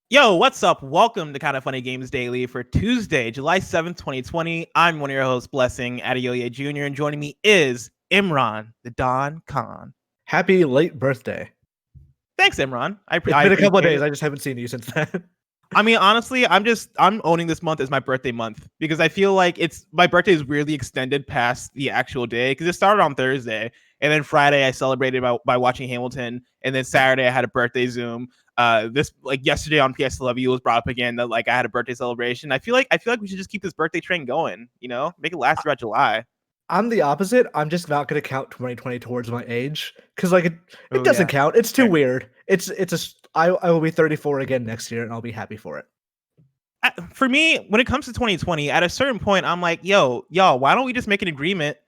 Yo, what's up? Welcome to Kind of Funny Games Daily for Tuesday, July 7th, 2020. I'm one of your hosts, Blessing Adeoye Jr., and joining me is Imran, the Don Khan. Happy late birthday. Thanks, Imran. It's been a couple of days. I just haven't seen you since then. I mean, honestly, I'm owning this month as my birthday month because I feel like my birthday is weirdly extended past the actual day because it started on Thursday and then Friday I celebrated by watching Hamilton, and then Saturday I had a birthday Zoom. Yesterday on PS Love You was brought up again that like I had a birthday celebration. I feel like we should just keep this birthday train going, make it last throughout July. I'm the opposite. I'm just not going to count 2020 towards my age because like it doesn't count. It's too weird. I will be 34 again next year and I'll be happy for it. For me, when it comes to 2020, at a certain point, I'm like, y'all, why don't we just make an agreement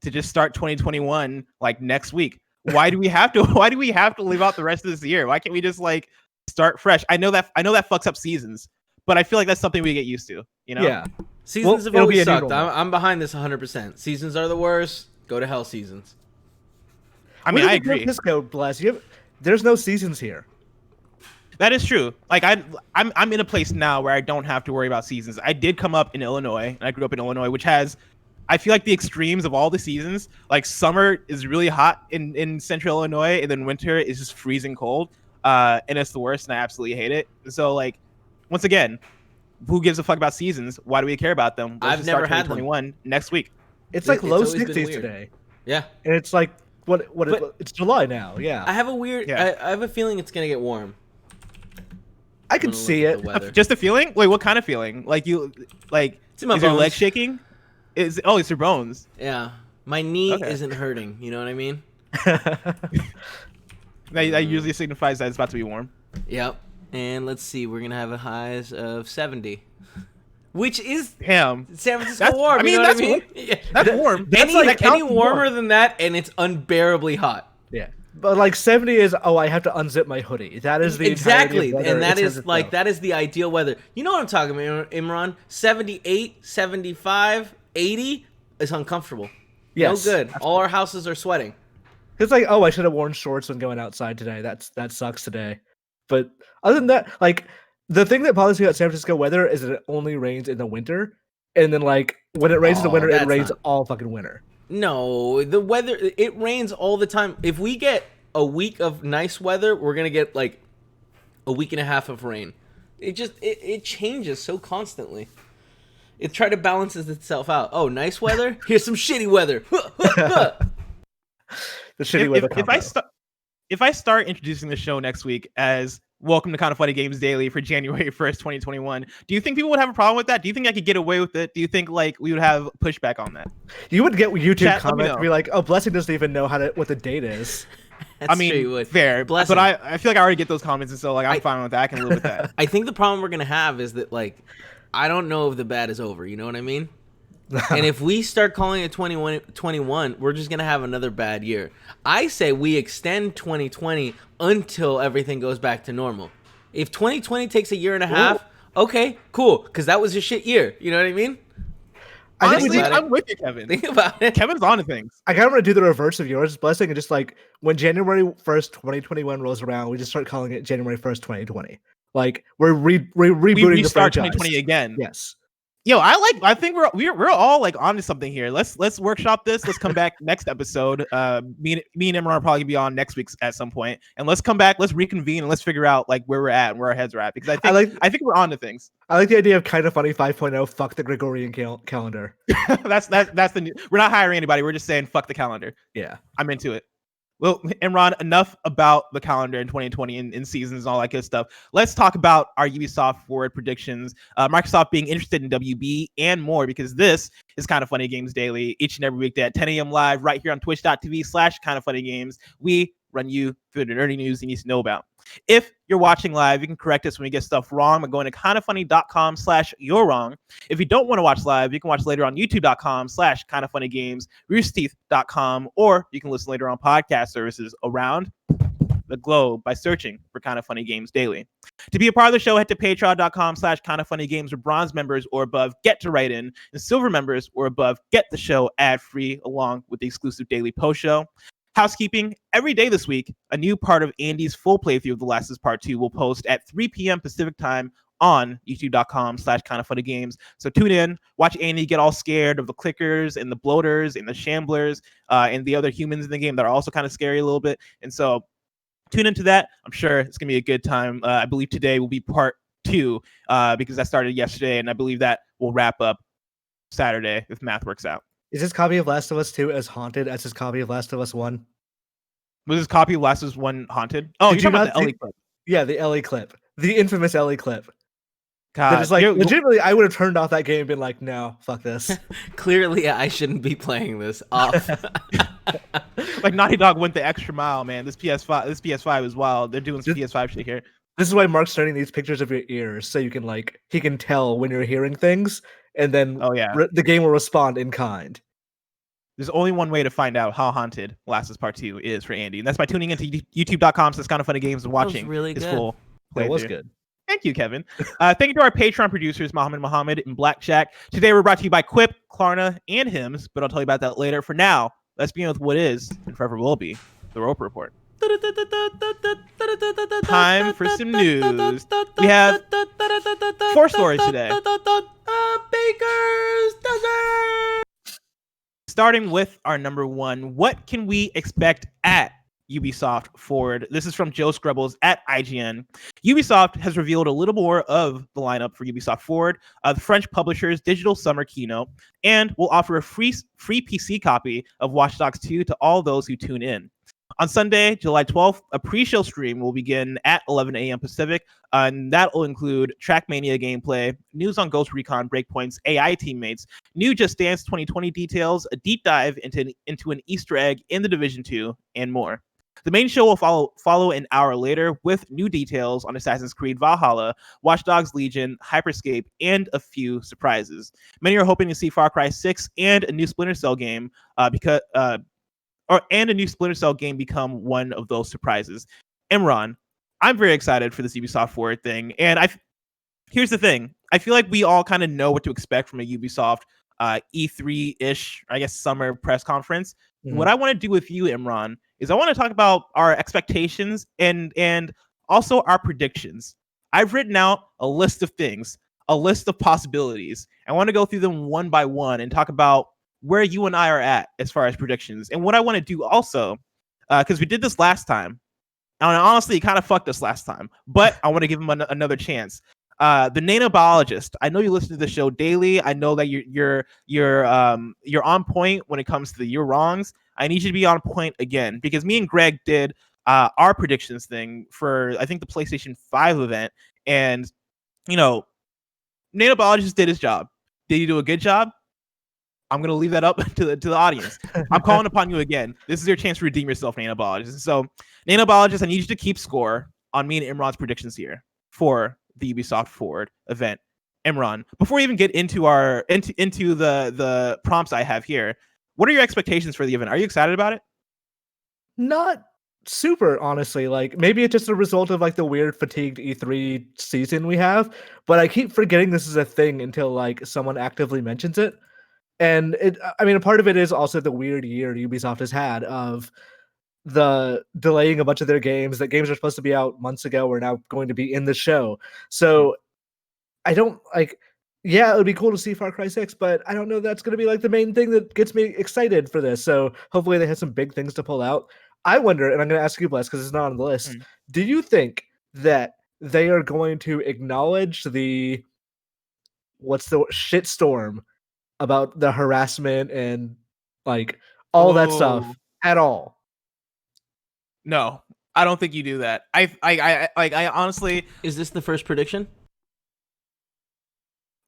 to just start 2021 like next week? Why do we have to live out the rest of this year? Why can't we just like start fresh? I know that fucks up seasons, but I feel like that's something we get used to, Yeah. Seasons have always sucked. I'm behind this 100%. Seasons are the worst. Go to hell, seasons. I mean, I agree. Bless you. There's no seasons here. That is true. Like I'm in a place now where I don't have to worry about seasons. I did come up in Illinois, and I grew up in Illinois, which has, I feel like, the extremes of all the seasons. Like summer is really hot in central Illinois, and then winter is just freezing cold. And it's the worst, and I absolutely hate it. So like, once again, who gives a fuck about seasons? Why do we care about them? I've never had 2021 next week. It's like low 60s today. Yeah. And it's like it's July now. Yeah. I have a weird I have a feeling it's going to get warm. I can see it. Just a feeling? Wait, what kind of feeling? Like it's in my is bones. your leg shaking? It's your bones. Yeah. My knee isn't hurting, you know what I mean? That usually signifies that it's about to be warm. Yep. And let's see, we're going to have a highs of 70. Which is San Francisco warm. That's warm. That's warm. Any warmer than that, and it's unbearably hot. Yeah. But like 70 is, I have to unzip my hoodie. That is the exactly, and that is like that is the ideal weather. You know what I'm talking about, Imran? 78, 75, 80 is uncomfortable. Yes, no good. absolutely. All our houses are sweating. It's like, I should have worn shorts when going outside today. That sucks today. But other than that, like the thing that bothers me about San Francisco weather is that it only rains in the winter, and then like when it rains in the winter, it rains all fucking winter. No, the weather, it rains all the time. If we get a week of nice weather, we're going to get like a week and a half of rain. It changes so constantly. It try to balances itself out. Oh, nice weather? Here's some shitty weather. The shitty weather. If I start introducing the show next week as welcome to Kind of Funny Games Daily for January 1st, 2021. Do you think people would have a problem with that? Do you think I could get away with it? Do you think like we would have pushback on that? You would get YouTube comments and be like, "Oh, Blessing doesn't even know what the date is." I mean, fair, Blessing. But I feel like I already get those comments, and so like I'm fine with that. I can live with that. I think the problem we're gonna have is that like I don't know if the bad is over. You know what I mean? And if we start calling it 2021, we're just going to have another bad year. I say we extend 2020 until everything goes back to normal. If 2020 takes a year and a half, okay, cool, because that was a shit year. You know what I mean? Honestly, I'm with you, Kevin. Think about it. Kevin's on to things. I kind of want to do the reverse of yours, Blessing, and just like when January 1st, 2021 rolls around, we just start calling it January 1st, 2020. Like we're rebooting the franchise. 2020 again. Yes. Yo, I think we're all like onto something here. Let's workshop this. Let's come back next episode. Me and Imran are probably gonna be on next week's at some point, and let's come back. Let's reconvene and let's figure out like where we're at and where our heads are at, because I think we're onto things. I like the idea of Kind of Funny 5.0. Fuck the Gregorian calendar. that's the new. We're not hiring anybody. We're just saying fuck the calendar. Yeah, I'm into it. Well, Imran, enough about the calendar in 2020 and in seasons and all that good stuff. Let's talk about our Ubisoft Forward predictions, Microsoft being interested in WB, and more, because this is Kind of Funny Games Daily, each and every weekday at 10 a.m. live right here on twitch.tv/kindoffunnygames. We run you through the nerdy news you need to know about. If you're watching live, you can correct us when we get stuff wrong by going to kindoffunny.com/you're-wrong. If you don't want to watch live, you can watch later on youtube.com/kindoffunnygames, roosterteeth.com, or you can listen later on podcast services around the globe by searching for Kind of Funny Games Daily. To be a part of the show, head to patreon.com/kindoffunnygames, where bronze members or above get to write in, and silver members or above get the show ad-free along with the exclusive daily post show. Housekeeping, every day this week, a new part of Andy's full playthrough of The Last of Us Part 2 will post at 3 p.m. Pacific time on youtube.com/kindoffunnygames. So tune in, watch Andy get all scared of the clickers and the bloaters and the shamblers and the other humans in the game that are also kind of scary a little bit. And so tune into that. I'm sure it's going to be a good time. I believe today will be part 2 because that started yesterday, and I believe that will wrap up Saturday if math works out. Is this copy of Last of Us 2 as haunted as his copy of Last of Us 1? Was this copy of Last of Us 1 haunted? Oh, Did you're you talking not about the Ellie see- clip. Yeah, the Ellie clip. The infamous Ellie clip. God, That is like, legitimately, I would have turned off that game and been like, no, fuck this. Clearly, I shouldn't be playing this. Off. like Naughty Dog went the extra mile, man. This PS5 is wild. They're doing some PS5 shit here. This is why Mark's turning these pictures of your ears, so you can he can tell when you're hearing things, and then the game will respond in kind. There's only one way to find out how haunted Last of Us Part 2 is for Andy, and that's by tuning into youtube.com/kindoffunnygames and watching really his good. full playthrough. That was good. Thank you, Kevin. Thank you to our Patreon producers, Mohammed and Blackjack. Today we're brought to you by Quip, Klarna, and Hims, but I'll tell you about that later. For now, let's begin with what is, and forever will be, the Rope Report. Time for some news. We have 4 stories today. Baker's Dozen. Starting with our number 1, what can we expect at Ubisoft Forward? This is from Joe Skrebels at IGN. Ubisoft has revealed a little more of the lineup for Ubisoft Forward, the French publisher's digital summer keynote, and will offer a free PC copy of Watch Dogs 2 to all those who tune in. On Sunday, July 12th, a pre-show stream will begin at 11 a.m. Pacific, and that will include Trackmania gameplay, news on Ghost Recon Breakpoint's AI teammates, new Just Dance 2020 details, a deep dive into an Easter egg in The Division 2, and more. The main show will follow an hour later with new details on Assassin's Creed Valhalla, Watch Dogs Legion, Hyperscape, and a few surprises. Many are hoping to see Far Cry 6 and a new Splinter Cell game become one of those surprises. Imran, I'm very excited for this Ubisoft Forward thing, and here's the thing. I feel like we all kind of know what to expect from a Ubisoft E3-ish, I guess, summer press conference. Mm-hmm. What I want to do with you, Imran, is I want to talk about our expectations and also our predictions. I've written out a list of things, a list of possibilities. I want to go through them one by one and talk about where you and I are at as far as predictions. And what I want to do also, because we did this last time, and honestly, it kind of fucked us last time, but I want to give him another chance. The Nano Biologist. I know you listen to the show daily. I know that you're on point when it comes to the you're wrongs. I need you to be on point again, because me and Greg did our predictions thing for, I think, the PlayStation 5 event, and Nano Biologist did his job. Did he do a good job? I'm going to leave that up to the audience. I'm calling upon you again. This is your chance to redeem yourself, Nano Biologist. So, Nano Biologist, I need you to keep score on me and Imran's predictions here for the Ubisoft Forward event. Imran, before we even get into into the prompts I have here, what are your expectations for the event? Are you excited about it? Not super, honestly. Like, maybe it's just a result of like the weird fatigued E3 season we have, but I keep forgetting this is a thing until like someone actively mentions it. And a part of it is also the weird year Ubisoft has had of the delaying a bunch of their games. That games are supposed to be out months ago are now going to be in the show. So I don't it would be cool to see Far Cry 6, but I don't know that's going to be like the main thing that gets me excited for this. So hopefully they have some big things to pull out. I wonder, and I'm going to ask you, Bless, because it's not on the list. Do you think that they are going to acknowledge the shitstorm about the harassment and like all that stuff at all? No, I don't think you do that. I honestly, is this the first prediction?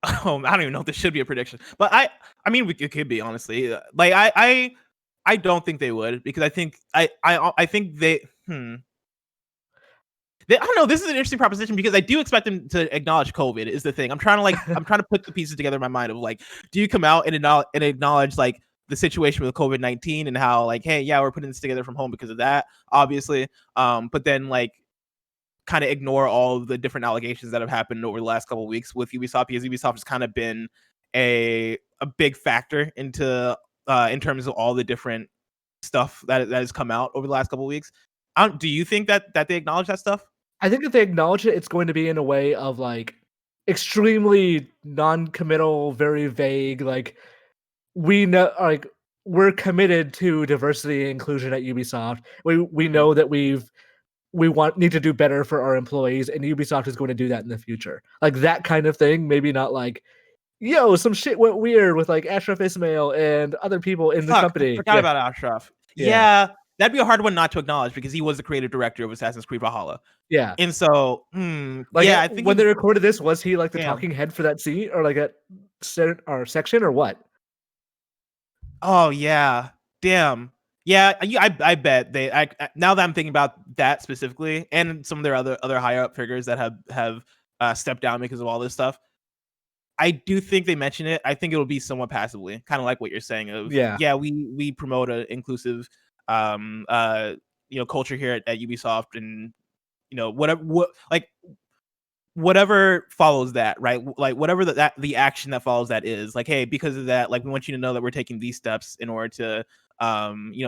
Oh, I don't even know if this should be a prediction, but I mean, it could be, honestly. Like, I don't think they would, because I think they I don't know. This is an interesting proposition, because I do expect them to acknowledge COVID is the thing. I'm trying to put the pieces together in my mind of like, do you come out and acknowledge like the situation with COVID-19 and how like, hey, yeah, we're putting this together from home because of that, obviously. But then like kind of ignore all of the different allegations that have happened over the last couple of weeks with Ubisoft, because Ubisoft has kind of been a big factor into in terms of all the different stuff that has come out over the last couple of weeks. Do you think that they acknowledge that stuff? I think if they acknowledge it, it's going to be in a way of like extremely non-committal, very vague. Like we know, like we're committed to diversity and inclusion at Ubisoft. We know that we need to do better for our employees, and Ubisoft is going to do that in the future. Like that kind of thing. Maybe not like, yo, some shit went weird with like Ashraf Ismail and other people in the company. I forgot about Ashraf. Yeah, that'd be a hard one not to acknowledge because he was the creative director of Assassin's Creed Valhalla. Yeah. And so, like, I think when they recorded this, was he like the talking head for that scene or like a section or what? Oh yeah, damn. Yeah, I bet they. Now that I'm thinking about that specifically, and some of their other higher up figures that have stepped down because of all this stuff, I do think they mention it. I think it'll be somewhat passively, kind of like what you're saying. We promote an inclusive, culture here at Ubisoft, and whatever follows that, right? Like whatever the action that follows that is, like, hey, because of that, like we want you to know that we're taking these steps in order to,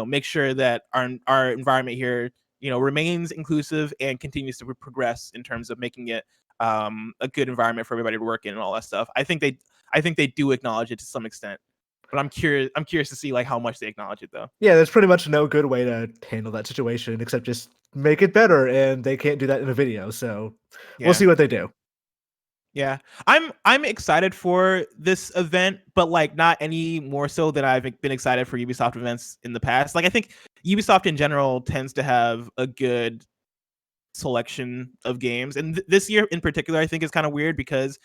make sure that our environment here, remains inclusive and continues to progress in terms of making it a good environment for everybody to work in and all that stuff. I think they do acknowledge it to some extent, but I'm curious to see like how much they acknowledge it though. Yeah, there's pretty much no good way to handle that situation except just make it better, and they can't do that in a video, so we'll see what they do. Yeah, I'm excited for this event, but like not any more so than I've been excited for Ubisoft events in the past. Like I think Ubisoft in general tends to have a good selection of games, and this year in particular I think is kind of weird because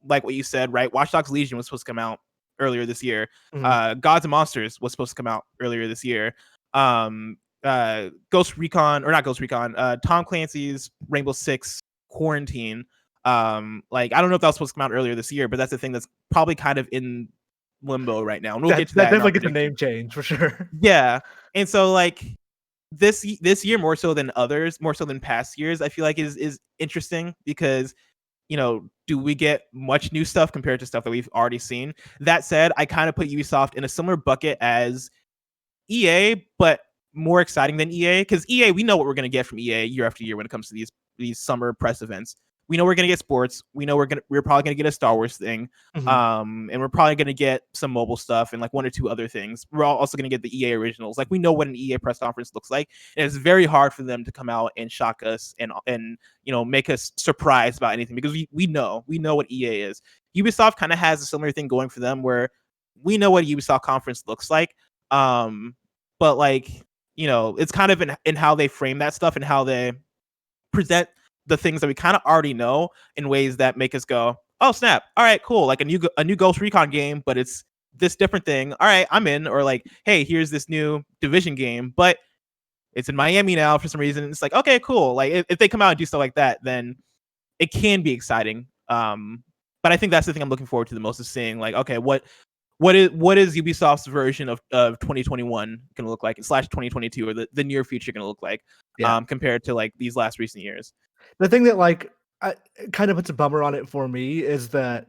like what you said, right? Watch Dogs Legion was supposed to come out earlier this year. Gods and Monsters was supposed to come out earlier this year. Ghost Recon, or not Ghost Recon, Tom Clancy's Rainbow Six Quarantine. Like I don't know if that was supposed to come out earlier this year, but that's the thing that's probably kind of in limbo right now. And we'll get to that. Definitely get the name change for sure. Yeah, and so like this year more so than others, more so than past years, I feel like is interesting because do we get much new stuff compared to stuff that we've already seen? That said, I kind of put Ubisoft in a similar bucket as EA, but more exciting than EA, because EA, we know what we're going to get from EA year after year when it comes to these summer press events. We know we're going to get sports. We know we're probably going to get a Star Wars thing. And we're probably going to get some mobile stuff and like one or two other things. We're also going to get the EA originals. Like we know what an EA press conference looks like. And it's very hard for them to come out and shock us and make us surprised about anything because we know what EA is. Ubisoft kind of has a similar thing going for them where we know what a Ubisoft conference looks like. But like, it's kind of in how they frame that stuff and how they present the things that we kind of already know in ways that make us go, oh snap, all right, cool, like a new Ghost Recon game, but it's this different thing. All right, I'm in. Or like, hey, here's this new Division game, but it's in Miami now for some reason. It's like, okay, cool. Like if they come out and do stuff like that, then it can be exciting. But I think that's the thing I'm looking forward to the most, is seeing like, okay, what is Ubisoft's version of 2021 going to look like, / 2022, or the near future going to look like, compared to like these last recent years. The thing that like kind of puts a bummer on it for me is that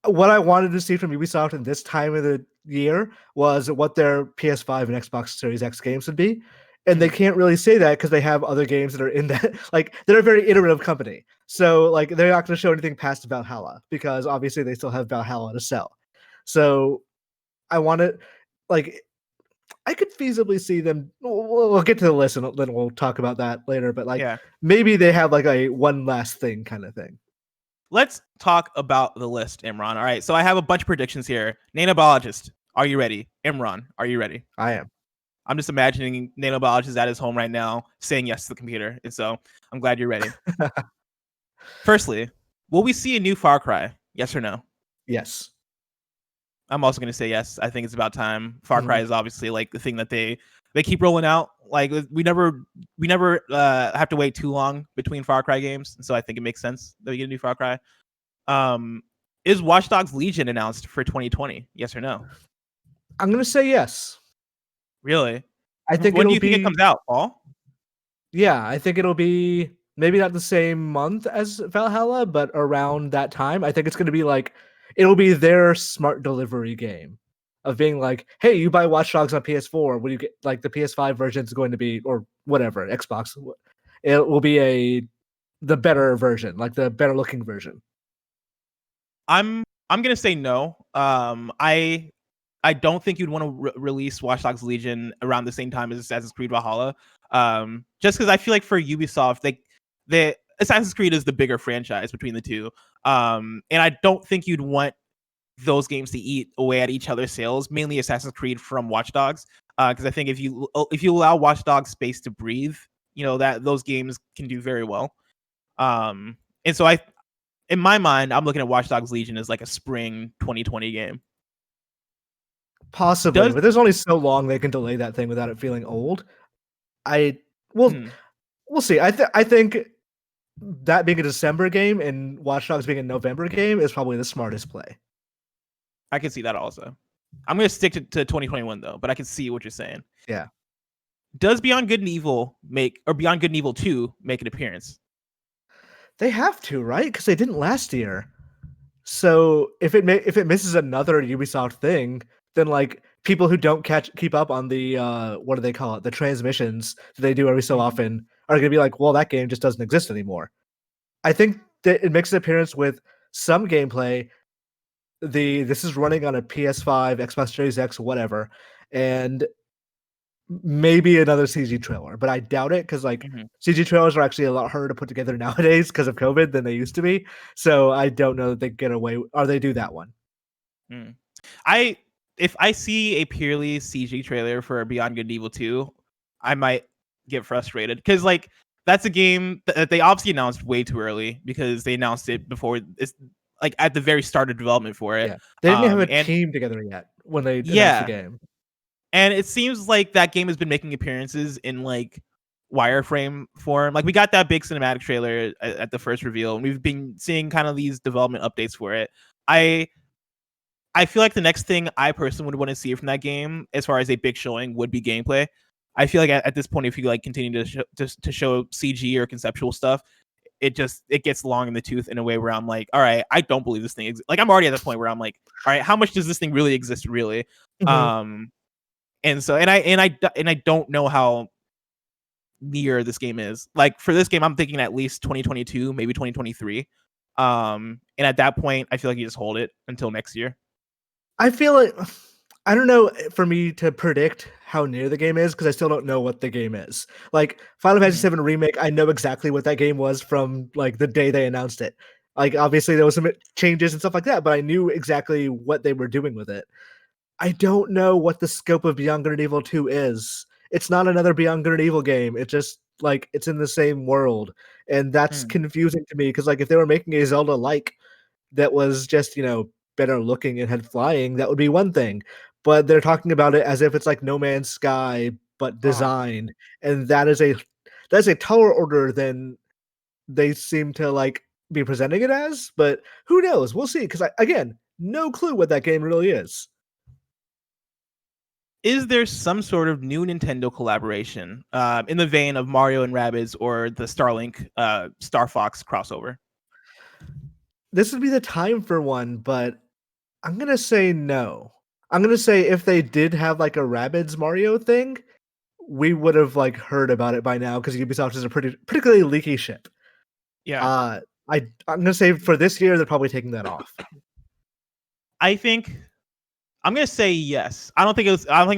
what I wanted to see from Ubisoft in this time of the year was what their PS5 and Xbox Series X games would be. And they can't really say that because they have other games that are in that, like they're a very iterative company. So like they're not going to show anything past Valhalla because obviously they still have Valhalla to sell. So I want to, like, I could feasibly see them. We'll get to the list and then we'll talk about that later. But like, maybe they have like a one last thing kind of thing. Let's talk about the list, Imran. All right, so I have a bunch of predictions here. Nano Biologist, are you ready? Imran, are you ready? I am. I'm just imagining Nano Biologist at his home right now saying yes to the computer, and so I'm glad you're ready. Firstly, will we see a new Far Cry? Yes or no? Yes. I'm also going to say yes. I think it's about time. Far Cry is obviously like the thing that they keep rolling out. Like we never have to wait too long between Far Cry games, so I think it makes sense that we get a new Far Cry. Is Watch Dogs Legion announced for 2020? Yes or no? I'm going to say yes. Really? I think when do you think it comes out, Paul? Yeah, I think it'll be maybe not the same month as Valhalla, but around that time. I think it's going to be like, it'll be their smart delivery game. of being like, hey, you buy Watch Dogs on PS4, will you get like the PS5 version is going to be, or whatever, Xbox, it will be the better version, like the better looking version. I'm gonna say no. I don't think you'd want to release Watch Dogs Legion around the same time as Assassin's Creed Valhalla. Just because I feel like for Ubisoft, the Assassin's Creed is the bigger franchise between the two. And I don't think you'd want those games to eat away at each other's sales, mainly Assassin's Creed from Watch Dogs. Because I think if you allow Watch Dogs space to breathe, that those games can do very well. And so in my mind, I'm looking at Watch Dogs Legion as like a spring 2020 game. Possibly, but there's only so long they can delay that thing without it feeling old. We'll see. I think that being a December game and Watch Dogs being a November game is probably the smartest play. I can see that also. I'm going to stick to 2021 though, but I can see what you're saying. Yeah. Does Beyond Good and Evil Beyond Good and Evil 2 make an appearance? They have to, right? Because they didn't last year. So if it misses another Ubisoft thing, then like people who don't keep up on the what do they call it, the transmissions that they do every so often are going to be like, well, that game just doesn't exist anymore. I think that it makes an appearance with some gameplay. This is running on a PS5, Xbox Series X, whatever, and maybe another CG trailer, but I doubt it because CG trailers are actually a lot harder to put together nowadays because of COVID than they used to be. So I don't know that they get away or they do that one. If I see a purely CG trailer for Beyond Good and Evil 2, I might get frustrated because like that's a game that they obviously announced way too early because they announced it before it's like at the very start of development for it. Yeah. They didn't have a team together yet when they announced the game. And it seems like that game has been making appearances in like wireframe form. Like we got that big cinematic trailer at the first reveal, and we've been seeing kind of these development updates for it. I feel like the next thing I personally would want to see from that game, as far as a big showing, would be gameplay. I feel like at this point, if you like continue to show CG or conceptual stuff, it gets long in the tooth in a way where I'm like, all right, I don't believe this thing like I'm already at the point where I'm like, all right, how much does this thing really exist really? And so I don't know how near this game is. Like for this game, I'm thinking at least 2022, maybe 2023. And at that point, I feel like you just hold it until next year. I feel like I don't know for me to predict how near the game is because I still don't know what the game is. Like Final Fantasy VII Remake, I know exactly what that game was from like the day they announced it. Like obviously there was some changes and stuff like that, but I knew exactly what they were doing with it. I don't know what the scope of Beyond Good and Evil 2 is. It's not another Beyond Good and Evil game. It's just like it's in the same world, and that's confusing to me because like if they were making a Zelda like that was just better looking and had flying, that would be one thing. But they're talking about it as if it's like No Man's Sky but designed, and that's a taller order than they seem to like be presenting it as. But who knows? We'll see. Because again, no clue what that game really is. Is there some sort of new Nintendo collaboration in the vein of Mario and Rabbids or the Starlink Star Fox crossover? This would be the time for one, but I'm going to say no. I'm going to say if they did have like a Rabbids Mario thing, we would have like heard about it by now because Ubisoft is a particularly leaky ship. Yeah. I'm going to say for this year, they're probably taking that off. I think I'm gonna say yes. I don't think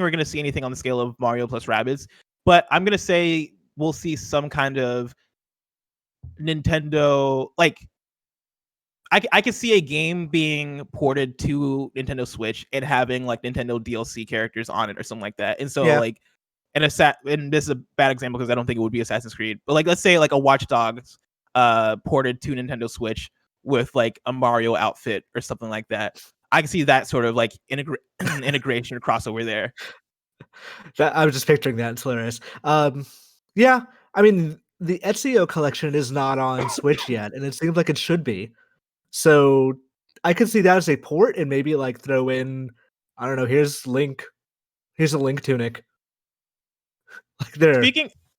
we're gonna see anything on the scale of Mario plus Rabbids, but I'm gonna say we'll see some kind of Nintendo like I could see a game being ported to Nintendo Switch and having like Nintendo DLC characters on it or something like that. And so like and this is a bad example because I don't think it would be Assassin's Creed, but like let's say like a Watch Dogs ported to Nintendo Switch with like a Mario outfit or something like that. I can see that sort of like integration or crossover there. I was just picturing that. It's hilarious. Yeah, I mean, the Ezio collection is not on Switch yet, and it seems like it should be. So I could see that as a port and maybe like throw in, I don't know, here's Link. Here's a Link tunic. Like there.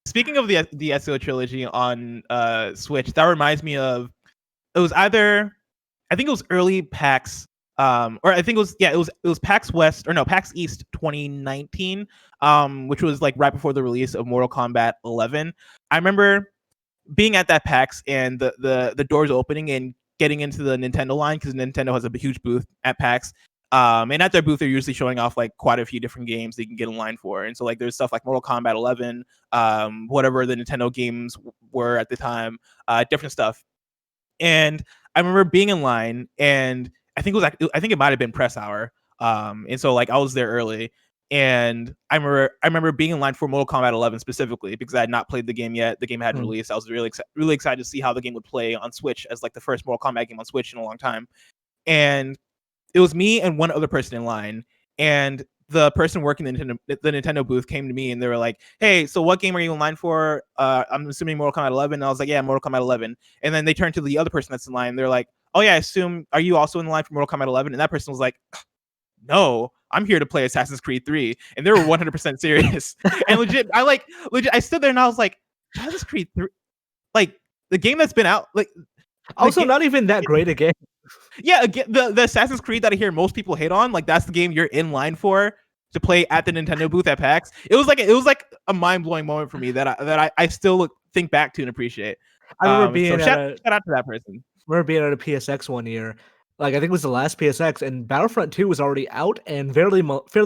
Speaking of the Ezio trilogy on Switch, that reminds me of it was either I think it was early PAX or I think it was PAX West or no PAX East 2019, which was like right before the release of Mortal Kombat 11. I remember being at that PAX and the doors opening and getting into the Nintendo line, because Nintendo has a huge booth at PAX. And at their booth, they're usually showing off like quite a few different games that you can get in line for. And so like there's stuff like Mortal Kombat 11, whatever the Nintendo games were at the time, different stuff. And I remember being in line, and I think it might have been press hour. And so like I was there early, and I remember being in line for Mortal Kombat 11 specifically because I had not played the game yet. The game hadn't released. I was really excited to see how the game would play on Switch as like the first Mortal Kombat game on Switch in a long time. And it was me and one other person in line, and the person working the Nintendo booth came to me and they were like, "Hey, so what game are you in line for?" I'm assuming Mortal Kombat 11. And I was like, "Yeah, Mortal Kombat 11." And then they turned to the other person that's in line. They're like, "Oh yeah, I assume, are you also in line for Mortal Kombat 11?" And that person was like, "No, I'm here to play Assassin's Creed 3." And they were 100% serious. And legit, I stood there and I was like, Assassin's Creed 3, like the game that's been out, like also not even that great a game. Yeah, again, the Assassin's Creed that I hear most people hate on, like that's the game you're in line for to play at the Nintendo booth at PAX. It was like a mind blowing moment for me that I still think back to and appreciate. I remember being shout out to that person. I remember being at a PSX one year. Like I think it was the last PSX, and Battlefront 2 was already out and fairly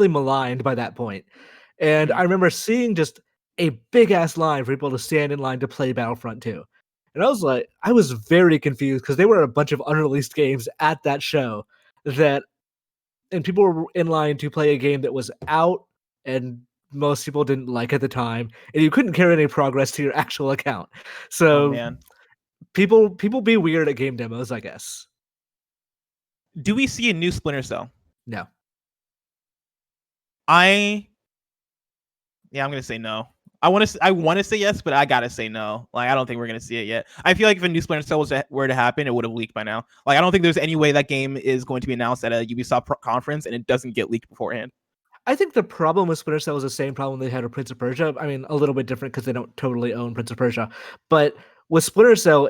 maligned by that point. And I remember seeing just a big ass line for people to stand in line to play Battlefront 2. And I was very confused because they were a bunch of unreleased games at that show and people were in line to play a game that was out and most people didn't like at the time, and you couldn't carry any progress to your actual account. So people be weird at game demos, I guess. Do we see a new Splinter Cell? No. I'm gonna say no. I want to say yes, but I gotta say no. Like I don't think we're gonna see it yet. I feel like if a new Splinter Cell were to happen, it would have leaked by now. Like I don't think there's any way that game is going to be announced at a Ubisoft conference and it doesn't get leaked beforehand. I think the problem with Splinter Cell is the same problem they had with Prince of Persia. I mean, a little bit different because they don't totally own Prince of Persia. But with Splinter Cell,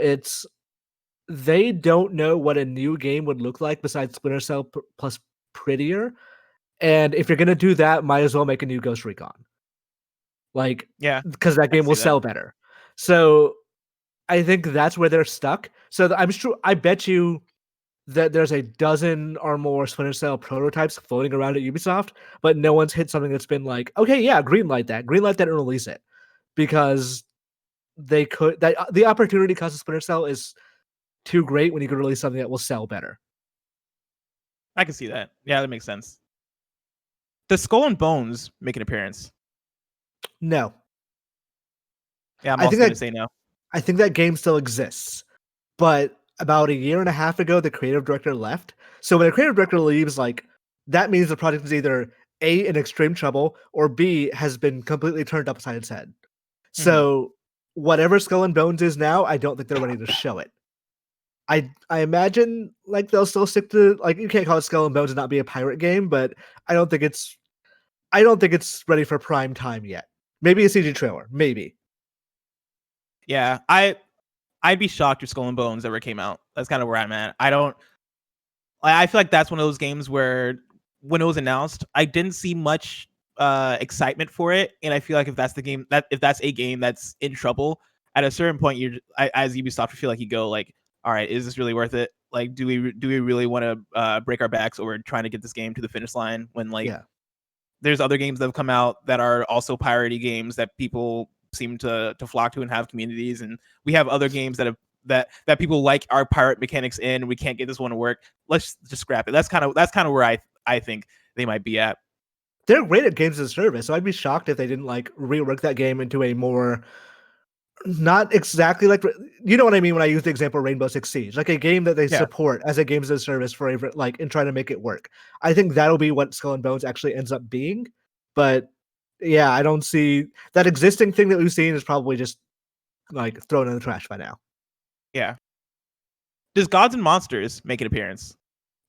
they don't know what a new game would look like besides Splinter Cell plus prettier. And if you're gonna do that, might as well make a new Ghost Recon. Like, yeah, because that game will sell better. So I think that's where they're stuck. So I bet you that there's a dozen or more Splinter Cell prototypes floating around at Ubisoft, but no one's hit something that's been like, okay, yeah, greenlight that and release it. Because the opportunity cost of Splinter Cell is too great when you could release something that will sell better. I can see that. Yeah, that makes sense. Does Skull and Bones make an appearance? No. Yeah, I'm also going to say no. I think that game still exists. But about a year and a half ago, the creative director left. So when a creative director leaves, like that means the project is either A, in extreme trouble, or B, has been completely turned upside its head. Mm-hmm. So whatever Skull and Bones is now, I don't think they're ready to show it. I imagine like they'll still stick to, like, you can't call it Skull and Bones and not be a pirate game, but I don't think it's ready for prime time yet. Maybe a CG trailer, maybe. Yeah, I'd be shocked if Skull and Bones ever came out. That's kind of where I'm at. I feel like that's one of those games where when it was announced, I didn't see much excitement for it, and I feel like if that's a game that's in trouble, at a certain point, as Ubisoft, feel like you go like, all right, is this really worth it? Like, do we really want to break our backs over trying to get this game to the finish line when there's other games that have come out that are also piratey games that people seem to flock to and have communities, and we have other games that people like our pirate mechanics in. We can't get this one to work. Let's just scrap it. That's kind of where I think they might be at. They're great at games as a service, so I'd be shocked if they didn't like rework that game into a more, not exactly like, you know what I mean when I use the example Rainbow Six Siege, like a game that they support as a games as a service for and trying to make it work. I think that'll be what Skull and Bones actually ends up being. But yeah, I don't see that existing thing that we've seen is probably just like thrown in the trash by now. Yeah. Does Gods and Monsters make an appearance?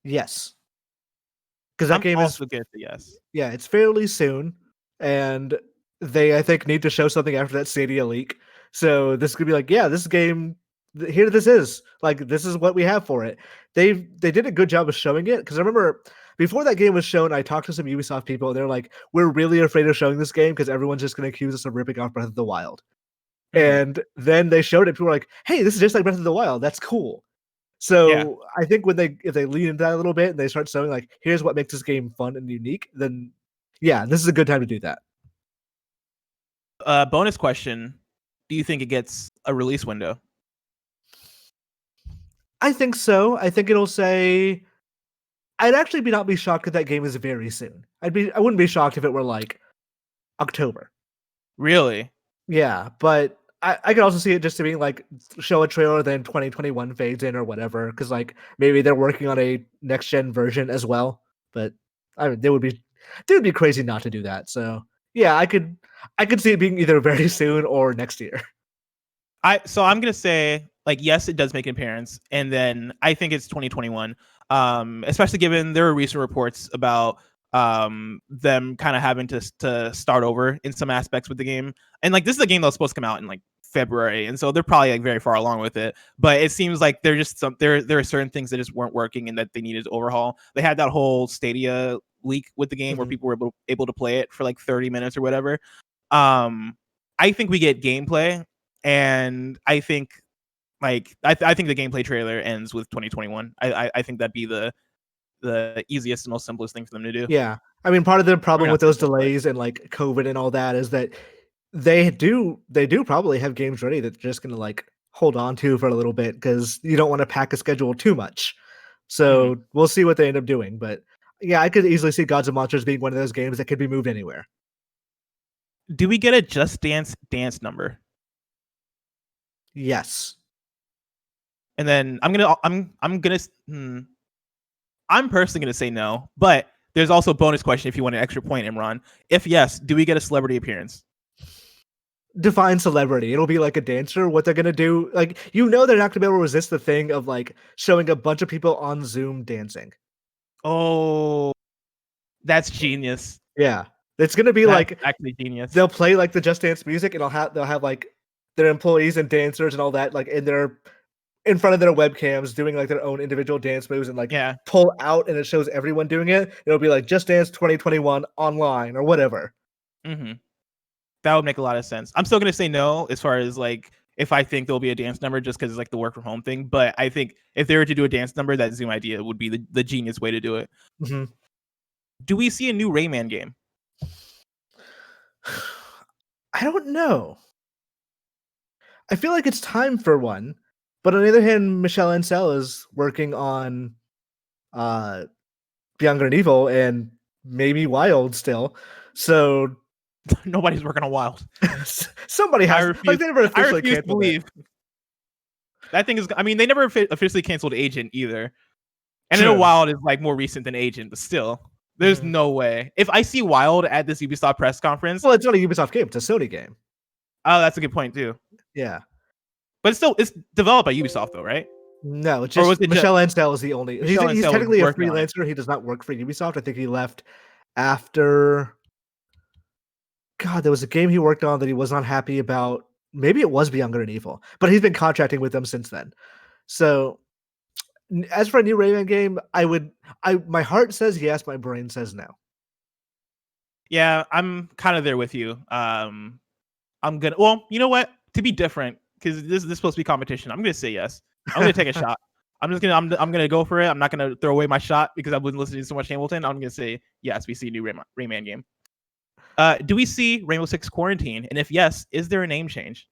Yes. Because that game is good. Yes. Yeah, it's fairly soon, and they, I think, need to show something after that Stadia leak. So this could be like, yeah, this game, here this is. Like, this is what we have for it. they did a good job of showing it, because I remember before that game was shown, I talked to some Ubisoft people, and they're like, "We're really afraid of showing this game because everyone's just going to accuse us of ripping off Breath of the Wild." And then they showed it. People were like, "Hey, this is just like Breath of the Wild. That's cool." So I think if they lean into that a little bit and they start showing like, here's what makes this game fun and unique, then yeah, this is a good time to do that. Bonus question: do you think it gets a release window? I think so. I think it'll say. I'd actually not be shocked if that game is very soon. I wouldn't be shocked if it were like October. Really? Yeah, but I could also see it just to being like show a trailer, then 2021 fades in or whatever, because like maybe they're working on a next gen version as well. But I mean, they would be crazy not to do that. So yeah, I could see it being either very soon or next year. So I'm gonna say like yes, it does make an appearance, and then I think it's 2021. Especially given there were recent reports about them kind of having to start over in some aspects with the game, and like this is a game that was supposed to come out in like February, and so they're probably like very far along with it. But it seems like there are certain things that just weren't working and that they needed to overhaul. They had that whole Stadia leak with the game where people were able to play it for like 30 minutes or whatever. I think we get gameplay, and I think like I think the gameplay trailer ends with 2021. I think that'd be the easiest and most simplest thing for them to do. Yeah, I mean, part of the problem with those delays and like COVID and all that is that they do probably have games ready that they're just gonna like hold on to for a little bit because you don't want to pack a schedule too much. So we'll see what they end up doing. But yeah, I could easily see Gods and Monsters being one of those games that could be moved anywhere. Do we get a Just Dance number? Yes. And then I'm personally gonna say no, but there's also a bonus question if you want an extra point, Imran. If yes, do we get a celebrity appearance? Define celebrity. It'll be like a dancer. What they're gonna do, like they're not gonna be able to resist the thing of like showing a bunch of people on Zoom dancing. Oh, that's genius. Yeah, it's gonna be like actually genius. They'll play like the Just Dance music, and they'll have like their employees and dancers and all that like in front of their webcams doing like their own individual dance moves and like pull out and it shows everyone doing it. It'll be like Just Dance 2021 online or whatever. That would make a lot of sense. I'm still gonna say no as far as like if I think there'll be a dance number just because it's like the work from home thing. But I think if they were to do a dance number, that Zoom idea would be the genius way to do it. Do we see a new Rayman game? I don't know. I feel like it's time for one. But on the other hand, Michelle Ancel is working on Beyond Good and Evil and maybe Wild still. So nobody's working on Wild. Somebody has. I refuse to believe. That thing is. I mean, they never officially canceled Agent either. And I know Wild is like more recent than Agent, but still, there's no way. If I see Wild at this Ubisoft press conference, well, it's not a Ubisoft game; it's a Sony game. Oh, that's a good point too. Yeah. But it's developed by Ubisoft, though, right? No, it's just Michel Ancel is the only. He's technically a freelancer. He does not work for Ubisoft. I think he left after. God, there was a game he worked on that he was not happy about. Maybe it was Beyond Good and Evil, but he's been contracting with them since then. So, as for a new Rayman game, my heart says yes, my brain says no. Yeah, I'm kind of there with you. I'm gonna. Well, you know what? To be different. Because this is supposed to be competition. I'm gonna say yes. I'm gonna take a shot. I'm gonna go for it. I'm not gonna throw away my shot because I've been listening to so much Hamilton. I'm gonna say yes. We see a new Rayman game. Do we see Rainbow Six Quarantine? And if yes, is there a name change?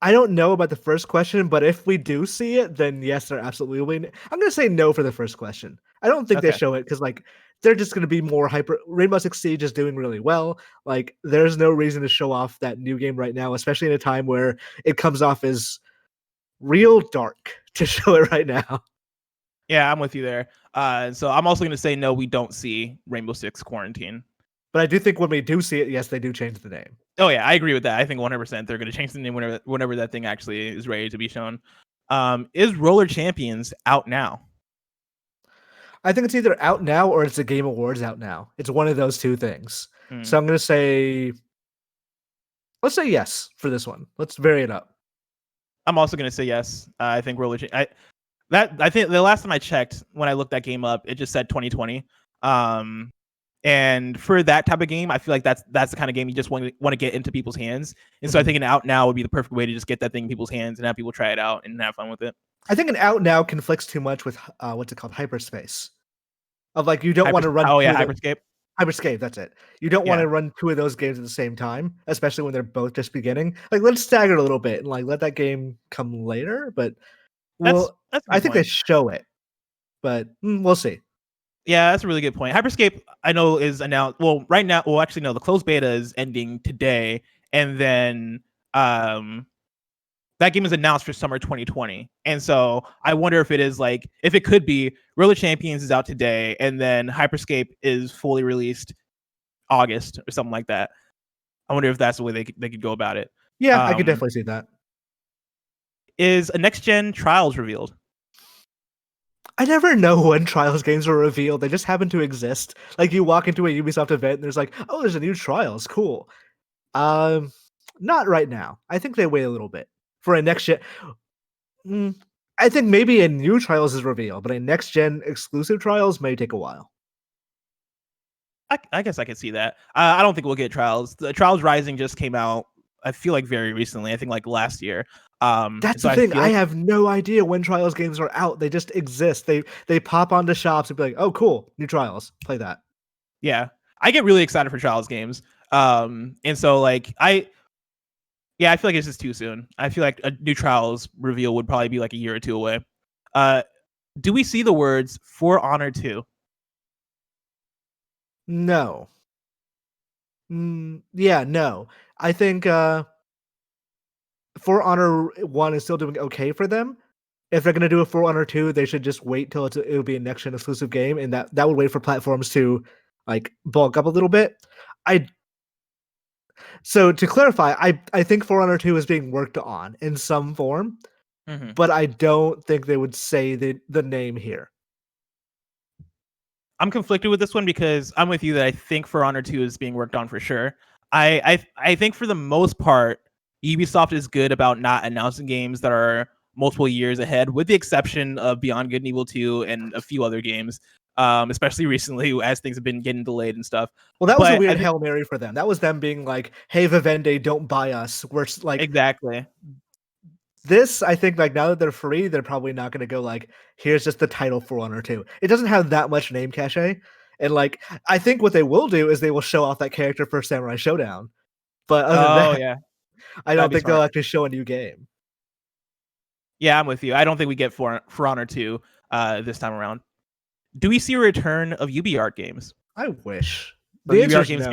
I don't know about the first question, but if we do see it, then yes, there absolutely will be. I'm gonna say no for the first question. I don't think they show it because like they're just going to be more hyper. Rainbow Six Siege is doing really well. Like, there's no reason to show off that new game right now, especially in a time where it comes off as real dark to show it right now. Yeah, I'm with you there. So I'm also going to say no, we don't see Rainbow Six Quarantine. But I do think when we do see it, yes, they do change the name. Oh, yeah, I agree with that. I think 100% they're going to change the name whenever that thing actually is ready to be shown. Is Roller Champions out now? I think it's either out now or it's a Game Awards out now. It's one of those two things. So I'm going to say, let's say yes for this one. Let's vary it up. I'm also gonna say yes. I think Religion. I think the last time I checked, when I looked that game up, it just said 2020. And for that type of game, I feel like that's the kind of game you just want to get into people's hands. And so I think an out now would be the perfect way to just get that thing in people's hands and have people try it out and have fun with it. I think an out now conflicts too much with what's it called, hyperspace. Of like you don't want to run. Hyperscape. Hyperscape, that's it. You don't want to run two of those games at the same time, especially when they're both just beginning. Like, let's stagger a little bit and like let that game come later. But I think they show it, but we'll see. Yeah, that's a really good point. Hyperscape, I know, is announced. Well, right now, actually, no, the closed beta is ending today, and then that game is announced for summer 2020. And so I wonder if it is like, if it could be Roller Champions is out today, and then Hyperscape is fully released August or something like that. I wonder if that's the way they could go about it. Yeah, I could definitely see that. Is a next gen Trials revealed? I never know when Trials games are revealed. They just happen to exist. Like you walk into a Ubisoft event and there's like, oh, there's a new Trials. Cool. Not right now. I think they wait a little bit for a next gen. I think maybe a new Trials is revealed, but a next gen exclusive Trials may take a while. I guess I could see that. I don't think we'll get Trials. The Trials Rising just came out, I feel like, very recently. I think like last year. That's the thing. I have no idea when Trials games are out. They just exist. They pop onto shops and be like, oh, cool, new Trials. Play that. Yeah. I get really excited for Trials games. And so like I feel like it's just too soon. I feel like a new Trials reveal would probably be like a year or two away. Do we see the words For Honor 2? No. No. I think For Honor 1 is still doing okay for them. If they're going to do a For Honor 2, they should just wait till it'll be a next-gen exclusive game, and that would wait for platforms to like bulk up a little bit. So to clarify, I think For Honor 2 is being worked on in some form, but I don't think they would say the name here. I'm conflicted with this one because I'm with you that I think For Honor 2 is being worked on for sure. I think for the most part, Ubisoft is good about not announcing games that are multiple years ahead, with the exception of Beyond Good and Evil 2 and a few other games, especially recently as things have been getting delayed and stuff. Well, that was a weird Hail Mary for them. That was them being like, hey, Vivendi, don't buy us. We're like... Exactly. This, I think, like now that they're free, they're probably not going to go like, here's just the title For Honor 2. It doesn't have that much name cachet. And like, I think what they will do is they will show off that character for Samurai Showdown. But other than that, I don't think they'll actually show a new game. Yeah, I'm with you. I don't think we get For Honor 2 this time around. Do we see a return of UbiArt games? I wish. The UbiArt games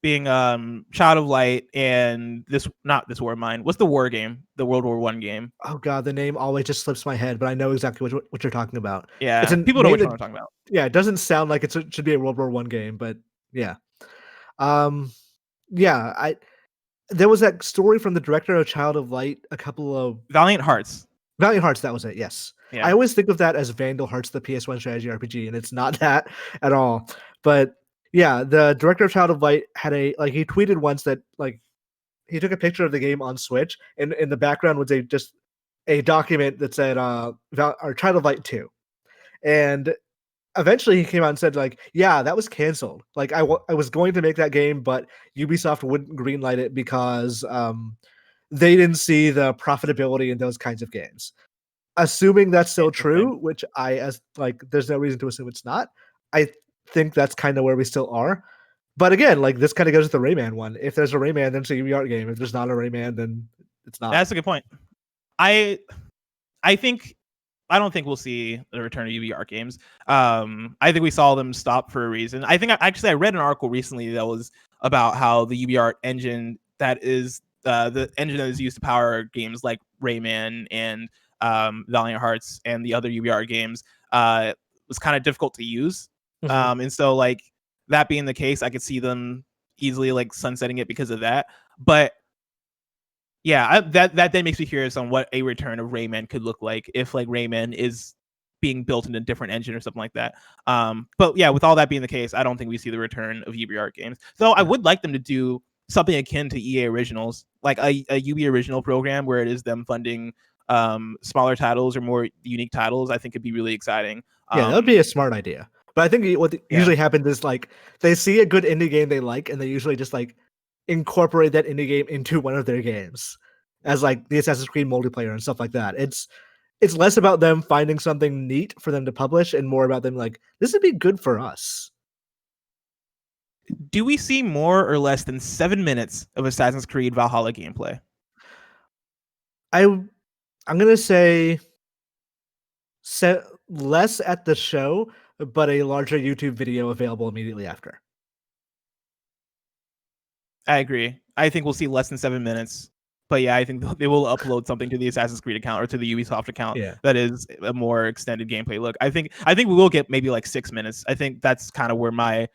being Child of Light and not This War of Mine. What's the war game? The World War I game. Oh god, the name always just slips my head, but I know exactly what you're talking about. Yeah, people know what I'm talking about. Yeah, it doesn't sound like it should be a World War I game, but yeah. There was that story from the director of Child of Light, a couple of... Valiant Hearts, that was it, yes. Yeah. I always think of that as Vandal Hearts, the PS1 strategy RPG, and it's not that at all. But yeah, the director of Child of Light had he tweeted once that like he took a picture of the game on Switch, and in the background was just a document that said Child of Light 2. And eventually he came out and said like, yeah, that was canceled. Like I was going to make that game, but Ubisoft wouldn't greenlight it because they didn't see the profitability in those kinds of games. Assuming that's still true, which there's no reason to assume it's not. I think that's kind of where we still are. But again, like this kind of goes with the Rayman one. If there's a Rayman, then it's a UbiArt game. If there's not a Rayman, then it's not. That's a good point. I don't think we'll see the return of UbiArt games. I think we saw them stop for a reason. I think I read an article recently that was about how the UbiArt engine that is the engine that is used to power games like Rayman and Valiant Hearts and the other UbiArt games was kind of difficult to use. And so like that being the case, I could see them easily like sunsetting it because of that. But yeah, that then makes me curious on what a return of Rayman could look like if like Rayman is being built in a different engine or something like that. But yeah, with all that being the case, I don't think we see the return of UbiArt games. Though I would like them to do something akin to EA Originals, like a UB Original program where it is them funding smaller titles or more unique titles. I think it'd be really exciting. Yeah, that would be a smart idea. But I think what usually happens is like they see a good indie game they like, and they usually just like incorporate that indie game into one of their games, as like the Assassin's Creed multiplayer and stuff like that. It's less about them finding something neat for them to publish, and more about them like, this would be good for us. Do we see more or less than 7 minutes of Assassin's Creed Valhalla gameplay? I'm gonna say less at the show, but a larger YouTube video available immediately after. I agree. I think we'll see less than 7 minutes. But yeah, I think they will upload something to the Assassin's Creed account or to the Ubisoft account that is a more extended gameplay look. I think we will get maybe like 6 minutes. I think that's kind of where my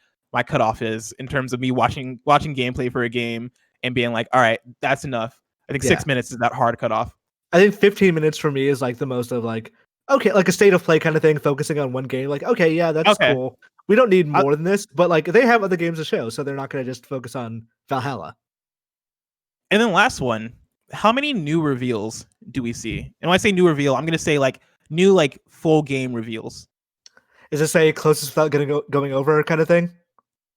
cutoff is in terms of me watching gameplay for a game and being like, all right, that's enough. I think 6 minutes is that hard cutoff. I think 15 minutes for me is like the most of like, okay, like a state of play kind of thing, focusing on one game. Like, okay, yeah, that's cool. We don't need more than this, but like they have other games to show, so they're not going to just focus on Valhalla. And then last one, how many new reveals do we see? And when I say new reveal, I'm going to say like new like full game reveals. Is this a closest without going over kind of thing?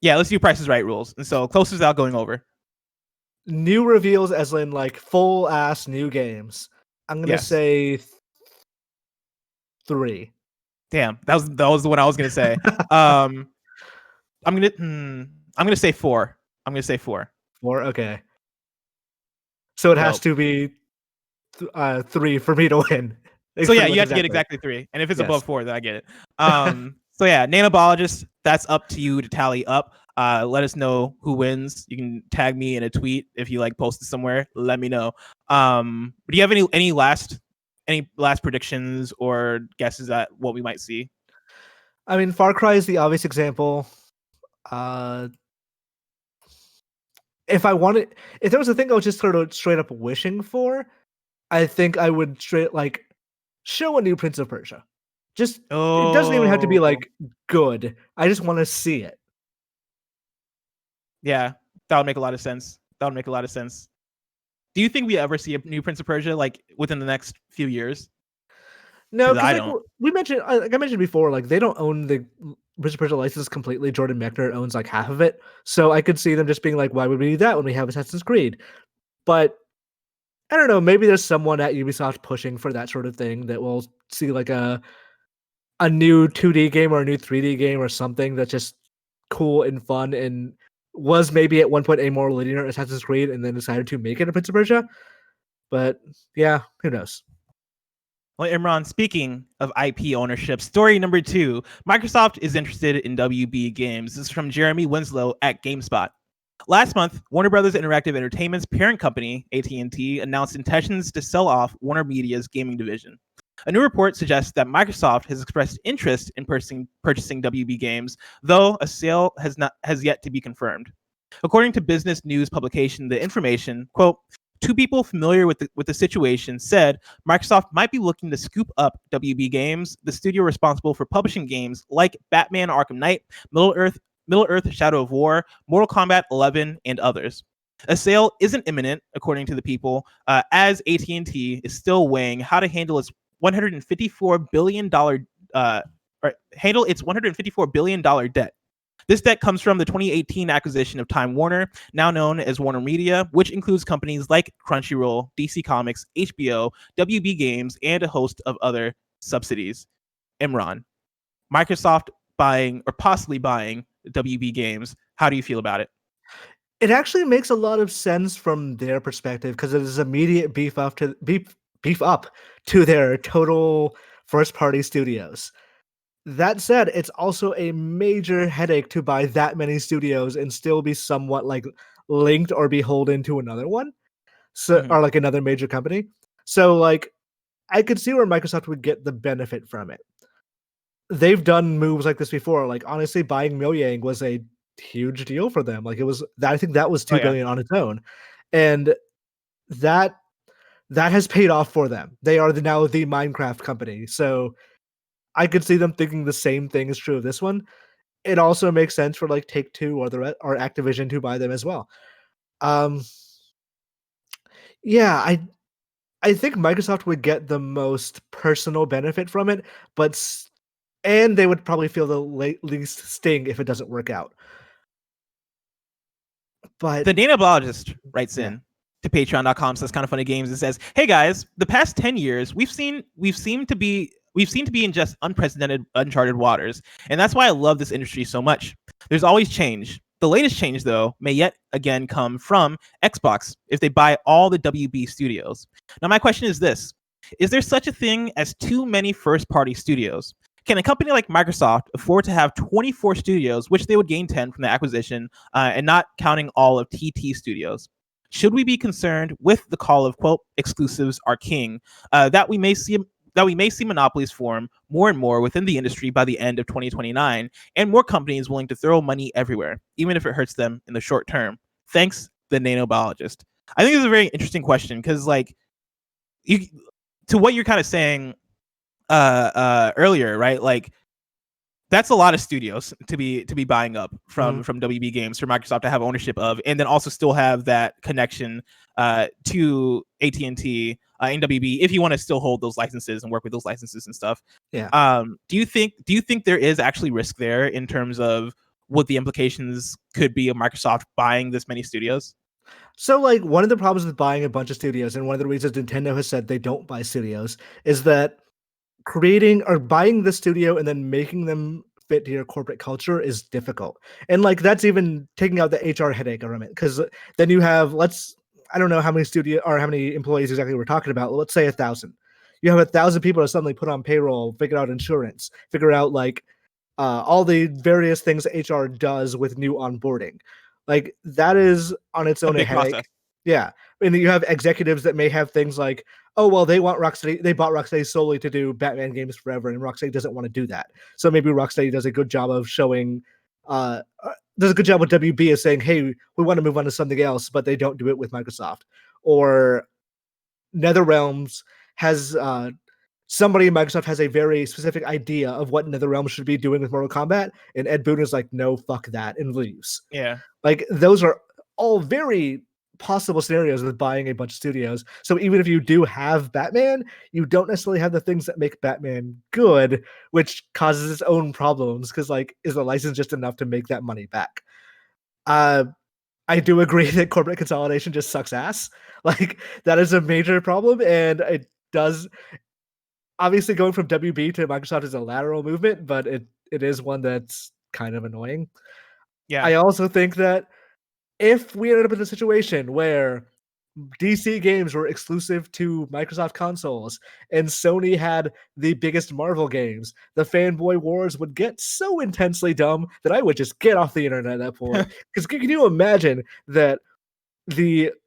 Yeah, let's do Price is Right rules. And so closest without going over. New reveals as in like full ass new games. I'm going to say 3. Damn, that was the one I was gonna say. I'm gonna say 4. I'm gonna say 4. 4, okay. So it has to be 3 for me to win. So yeah, you have to get exactly 3, and if it's above 4, then I get it. So yeah, Nano Biologist, that's up to you to tally up. Let us know who wins. You can tag me in a tweet if you like post it somewhere. Let me know. But do you have any last predictions or guesses at what we might see? I mean, Far Cry is the obvious example. If there was a thing I was just sort of straight up wishing for, I think I would show a new Prince of Persia. It doesn't even have to be like good. I just want to see it. Yeah, that would make a lot of sense. Do you think we ever see a new Prince of Persia like within the next few years? No, because I mentioned before, like they don't own the Prince of Persia license completely. Jordan Mechner owns like half of it, so I could see them just being like, "Why would we do that when we have Assassin's Creed?" But I don't know. Maybe there's someone at Ubisoft pushing for that sort of thing that will see like a new 2D game or a new 3D game or something that's just cool and fun and was maybe at one point a more linear Assassin's Creed and then decided to make it a Prince of Persia. But yeah, who knows? Well, Imran, speaking of IP ownership, story number 2, Microsoft is interested in WB Games. This is from Jeremy Winslow at GameSpot. Last month, Warner Brothers Interactive Entertainment's parent company, AT&T, announced intentions to sell off Warner Media's gaming division. A new report suggests that Microsoft has expressed interest in purchasing WB Games, though a sale has yet to be confirmed. According to business news publication The Information, quote, 2 people familiar with the situation said Microsoft might be looking to scoop up WB Games, the studio responsible for publishing games like Batman Arkham Knight, Middle Earth Shadow of War, Mortal Kombat 11, and others. A sale isn't imminent, according to the people, as AT&T is still weighing how to handle its $154 billion debt. This debt comes from the 2018 acquisition of Time Warner, now known as Warner Media, which includes companies like Crunchyroll, DC Comics, HBO, WB Games, and a host of other subsidies. Imran, Microsoft buying or possibly buying WB Games. How do you feel about it? It actually makes a lot of sense from their perspective because it is immediate beef up to their total first-party studios. That said, it's also a major headache to buy that many studios and still be somewhat like linked or beholden to another one, or like another major company. So like, I could see where Microsoft would get the benefit from it. They've done moves like this before. Like honestly, buying Mojang was a huge deal for them. Like it was, I think that was $2 billion on its own, and that has paid off for them. They are now the Minecraft company. So I could see them thinking the same thing is true of this one. It also makes sense for like Take-Two or Activision to buy them as well. Um, yeah, I think Microsoft would get the most personal benefit from it, and they would probably feel the least sting if it doesn't work out. But The Nano Biologist writes Yeah. in to patreon.com/It's Kind of Funny Games and says, "Hey guys, the past 10 years we've seemed to be in just unprecedented, uncharted waters, and that's why I love this industry so much. There's always change. The latest change, though, may yet again come from Xbox if they buy all the WB studios. Now, my question is this: is there such a thing as too many first-party studios? Can a company like Microsoft afford to have 24 studios, which they would gain 10 from the acquisition, and not counting all of TT Studios? Should we be concerned with the call of, quote, exclusives are king, that we may see monopolies form more and more within the industry by the end of 2029, and more companies willing to throw money everywhere, even if it hurts them in the short term? Thanks, the Nano Biologist." I think it's a very interesting question because, like, to what you're kind of saying earlier, right? Like, that's a lot of studios to be buying up from WB Games for Microsoft to have ownership of, and then also still have that connection to AT&T and WB if you want to still hold those licenses and work with those licenses and stuff. Yeah. Do you think there is actually risk there in terms of what the implications could be of Microsoft buying this many studios? So, like, one of the problems with buying a bunch of studios, and one of the reasons Nintendo has said they don't buy studios, is that creating or buying the studio and then making them fit to your corporate culture is difficult. And like that's even taking out the HR headache from it. Because then you have I don't know how many studio or how many employees exactly we're talking about. Let's say 1,000. You have 1,000 people to suddenly put on payroll, figure out insurance, figure out like all the various things HR does with new onboarding. Like that is on its own a big headache. process. Yeah. And you have executives that may have things like, oh, well, they bought Rocksteady solely to do Batman games forever, and Rocksteady doesn't want to do that. So maybe Rocksteady does a good job of showing, does a good job with WB as saying, hey, we want to move on to something else, but they don't do it with Microsoft. Or NetherRealms has, somebody in Microsoft has a very specific idea of what NetherRealms should be doing with Mortal Kombat, and Ed Boon is like, no, fuck that, and leaves. Yeah. Like, those are all very possible scenarios with buying a bunch of studios. So even if you do have Batman, you don't necessarily have the things that make Batman good, which causes its own problems because, like, is the license just enough to make that money back? I do agree that corporate consolidation just sucks ass. Like, that is a major problem, and it does. Obviously, going from WB to Microsoft is a lateral movement, but it is one that's kind of annoying. Yeah. I also think that if we ended up in a situation where DC games were exclusive to Microsoft consoles and Sony had the biggest Marvel games, the fanboy wars would get so intensely dumb that I would just get off the internet at that point. Because can you imagine that